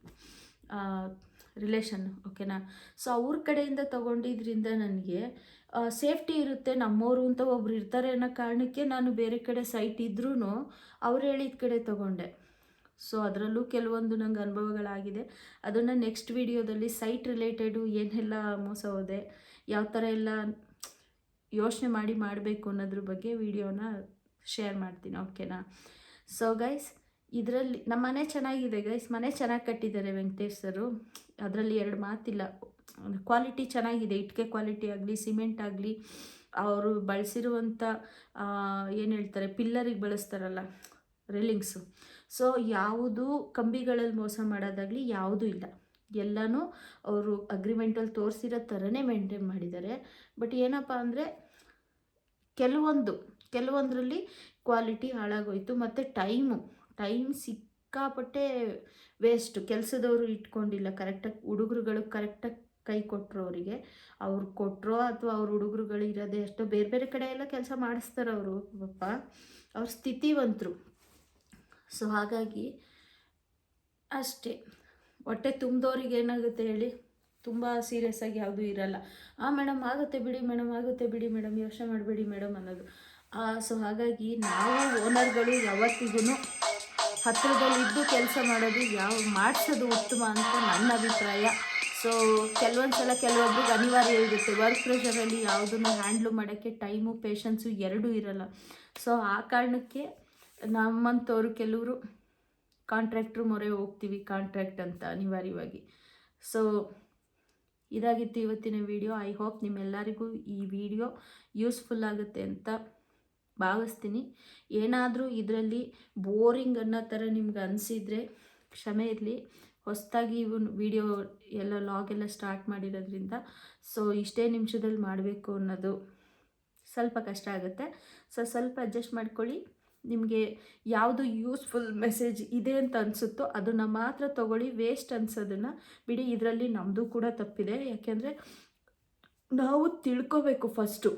ರಿಲೇಷನ್. ಓಕೆನಾ. ಸೊ ಅವ್ರ ಕಡೆಯಿಂದ ತೊಗೊಂಡಿದ್ರಿಂದ ನನಗೆ ಸೇಫ್ಟಿ ಇರುತ್ತೆ, ನಮ್ಮವರು ಅಂತ ಒಬ್ರು ಇರ್ತಾರೆ ಅನ್ನೋ ಕಾರಣಕ್ಕೆ ನಾನು ಬೇರೆ ಕಡೆ ಸೈಟ್ ಇದ್ರೂ ಅವ್ರು ಹೇಳಿದ ಕಡೆ ತೊಗೊಂಡೆ. ಸೊ ಅದರಲ್ಲೂ ಕೆಲವೊಂದು ನಂಗೆ ಅನುಭವಗಳಾಗಿದೆ. ಅದನ್ನು ನೆಕ್ಸ್ಟ್ ವಿಡಿಯೋದಲ್ಲಿ ಸೈಟ್ ರಿಲೇಟೆಡು ಏನೆಲ್ಲ ಮೋಸ ಹೋದೆ, ಯಾವ ಥರ ಎಲ್ಲ ಯೋಚನೆ ಮಾಡಬೇಕು ಅನ್ನೋದ್ರ ಬಗ್ಗೆ ವಿಡಿಯೋನ ಶೇರ್ ಮಾಡ್ತೀನಿ. ಓಕೆನಾ. ಸೊ ಗೈಸ್, ಇದರಲ್ಲಿ ನಮ್ಮ ಮನೆ ಚೆನ್ನಾಗಿದೆ ಗೈಸ್, ಮನೆ ಚೆನ್ನಾಗಿ ಕಟ್ಟಿದ್ದಾರೆ ವೆಂಕಟೇಶ್ ಸರು, ಅದರಲ್ಲಿ ಎರಡು ಮಾತಿಲ್ಲ. ಕ್ವಾಲಿಟಿ ಚೆನ್ನಾಗಿದೆ, ಇಟ್ಟಿಗೆ ಕ್ವಾಲಿಟಿ ಆಗಲಿ, ಸಿಮೆಂಟ್ ಆಗಲಿ, ಅವರು ಬಳಸಿರುವಂಥ ಏನು ಹೇಳ್ತಾರೆ ಪಿಲ್ಲರಿಗೆ ಬಳಸ್ತಾರಲ್ಲ ರೇಲಿಂಗ್ಸು. ಸೊ ಯಾವುದೂ ಕಂಬಿಗಳಲ್ಲಿ ಮೋಸ ಮಾಡೋದಾಗಲಿ ಯಾವುದೂ ಇಲ್ಲ, ಎಲ್ಲನೂ ಅವರು ಅಗ್ರಿಮೆಂಟಲ್ಲಿ ತೋರಿಸಿರೋ ಥರನೇ ಮೇಂಟೈನ್ ಮಾಡಿದ್ದಾರೆ. ಬಟ್ ಏನಪ್ಪ ಅಂದರೆ ಕೆಲವೊಂದು ಕೆಲವೊಂದರಲ್ಲಿ ಕ್ವಾಲಿಟಿ ಹಾಳಾಗೋಯ್ತು. ಮತ್ತು ಟೈಮ್ ಸಿಕ್ಕಾಪಟ್ಟೆ ವೇಸ್ಟು. ಕೆಲಸದವರು ಇಟ್ಕೊಂಡಿಲ್ಲ ಕರೆಕ್ಟಾಗಿ, ಹುಡುಗರುಗಳು ಕರೆಕ್ಟಾಗಿ ಕೈ ಕೊಟ್ಟರು ಅವರಿಗೆ. ಅವ್ರು ಕೊಟ್ಟರೋ ಅಥವಾ ಅವ್ರ ಹುಡುಗರುಗಳು ಇರೋದೇ ಅಷ್ಟೋ, ಬೇರೆ ಬೇರೆ ಕಡೆ ಎಲ್ಲ ಕೆಲಸ ಮಾಡಿಸ್ತಾರೆ ಅವರು ಪಾಪ, ಅವ್ರ ಸ್ಥಿತಿವಂತರು. ಸೊ ಹಾಗಾಗಿ ಅಷ್ಟೇ, ಹೊಟ್ಟೆ ತುಂಬಿದವ್ರಿಗೆ ಏನಾಗುತ್ತೆ ಹೇಳಿ, ತುಂಬ ಸೀರಿಯಸ್ ಆಗಿ ಯಾವುದೂ ಇರಲ್ಲ. ಮೇಡಮ್ ಆಗುತ್ತೆ ಬಿಡಿ ಮೇಡಮ್, ಆಗುತ್ತೆ ಬಿಡಿ ಮೇಡಮ್, ಯೋಚನೆ ಮಾಡಬೇಡಿ ಮೇಡಮ್ ಅನ್ನೋದು. ಸೊ ಹಾಗಾಗಿ ನಾವು ಓನರ್ಗಳು ಯಾವತ್ತಿಗೂ ಹತ್ತಿರದಲ್ಲಿದ್ದು ಕೆಲಸ ಮಾಡೋದು ಮಾಡಿಸೋದು ಉತ್ತಮ ಅಂತ ನನ್ನ ಅಭಿಪ್ರಾಯ. ಸೊ ಕೆಲವೊಂದು ಸಲ ಕೆಲವೊಬ್ರಿಗೆ ಅನಿವಾರ್ಯ ಇರುತ್ತೆ, ವರ್ಕ್ ಪ್ರೆಷರಲ್ಲಿ ಯಾವುದನ್ನು ಹ್ಯಾಂಡ್ಲು ಮಾಡೋಕ್ಕೆ ಟೈಮು ಪೇಷನ್ಸು ಎರಡೂ ಇರಲ್ಲ. ಸೊ ಆ ಕಾರಣಕ್ಕೆ ನಮ್ಮಂಥವ್ರು ಕೆಲವರು ಕಾಂಟ್ರಾಕ್ಟ್ರ್ ಮೊರೆ ಹೋಗ್ತೀವಿ, ಕಾಂಟ್ರಾಕ್ಟ್ ಅಂತ ಅನಿವಾರ್ಯವಾಗಿ. ಸೊ ಇದಾಗಿತ್ತು ಇವತ್ತಿನ ವಿಡಿಯೋ. ಐ ಹೋಪ್ ನಿಮ್ಮೆಲ್ಲರಿಗೂ ಈ ವಿಡಿಯೋ ಯೂಸ್ಫುಲ್ ಆಗುತ್ತೆ ಅಂತ ಭಾವಿಸ್ತೀನಿ. ಏನಾದರೂ ಇದರಲ್ಲಿ ಬೋರಿಂಗ್ ಅನ್ನೋ ಥರ ನಿಮ್ಗೆ ಅನಿಸಿದರೆ ಕ್ಷಮೆ ಇರಲಿ. ಹೊಸದಾಗಿ ವಿಡಿಯೋ ಎಲ್ಲ ಲಾಗ್ ಎಲ್ಲ ಸ್ಟಾರ್ಟ್ ಮಾಡಿರೋದ್ರಿಂದ ಸೊ ಇಷ್ಟೇ ನಿಮಿಷದಲ್ಲಿ ಮಾಡಬೇಕು ಅನ್ನೋದು ಸ್ವಲ್ಪ ಕಷ್ಟ ಆಗುತ್ತೆ. ಸೊ ಸ್ವಲ್ಪ ಅಡ್ಜಸ್ಟ್ ಮಾಡ್ಕೊಳ್ಳಿ. ನಿಮಗೆ ಯಾವುದು ಯೂಸ್ಫುಲ್ ಮೆಸೇಜ್ ಇದೆ ಅಂತ ಅನಿಸುತ್ತೋ ಅದನ್ನು ಮಾತ್ರ ತೊಗೊಳ್ಳಿ, ವೇಸ್ಟ್ ಅನಿಸೋದನ್ನು ಬಿಡಿ. ಇದರಲ್ಲಿ ನಮ್ಮದು ಕೂಡ ತಪ್ಪಿದೆ, ಯಾಕೆಂದರೆ ನಾವು ತಿಳ್ಕೊಬೇಕು ಫಸ್ಟು.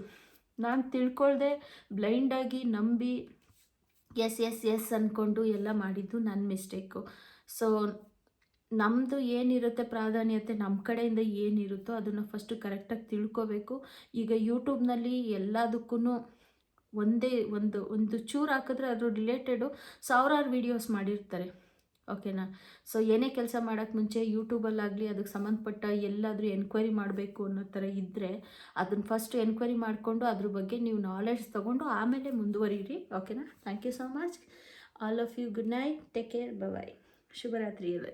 ನಾನು ತಿಳ್ಕೊಳ್ದೆ ಬ್ಲೈಂಡಾಗಿ ನಂಬಿ ಎಸ್ ಅಂದ್ಕೊಂಡು ಎಲ್ಲ ಮಾಡಿದ್ದು ನನ್ನ ಮಿಸ್ಟೇಕು. ಸೊ ನಮ್ಮದು ಏನಿರುತ್ತೆ ಪ್ರಾಧಾನ್ಯತೆ, ನಮ್ಮ ಕಡೆಯಿಂದ ಏನಿರುತ್ತೋ ಅದನ್ನು ಫಸ್ಟು ಕರೆಕ್ಟಾಗಿ ತಿಳ್ಕೊಬೇಕು. ಈಗ ಯೂಟ್ಯೂಬ್ನಲ್ಲಿ ಎಲ್ಲದಕ್ಕೂ ಒಂದೇ ಒಂದು ಚೂರು ಹಾಕಿದ್ರೆ ಅದ್ರ ರಿಲೇಟೆಡು ಸಾವಿರಾರು ವೀಡಿಯೋಸ್ ಮಾಡಿರ್ತಾರೆ, ಓಕೆನಾ. ಸೊ ಏನೇ ಕೆಲಸ ಮಾಡೋಕ್ಕೆ ಮುಂಚೆ ಯೂಟ್ಯೂಬಲ್ಲಾಗಲಿ ಅದಕ್ಕೆ ಸಂಬಂಧಪಟ್ಟ ಎಲ್ಲಾದರೂ ಎನ್ಕ್ವೈರಿ ಮಾಡಬೇಕು ಅನ್ನೋ ಥರ ಇದ್ದರೆ ಅದನ್ನು ಫಸ್ಟ್ ಎನ್ಕ್ವೈರಿ ಮಾಡಿಕೊಂಡು ಅದ್ರ ಬಗ್ಗೆ ನೀವು ನಾಲೆಡ್ಜ್ ತೊಗೊಂಡು ಆಮೇಲೆ ಮುಂದುವರಿಯಿರಿ, ಓಕೆನಾ. Thank you so much all of you. Good night, take care, bye. ಶುಭರಾತ್ರಿ ಎಲ್ಲ.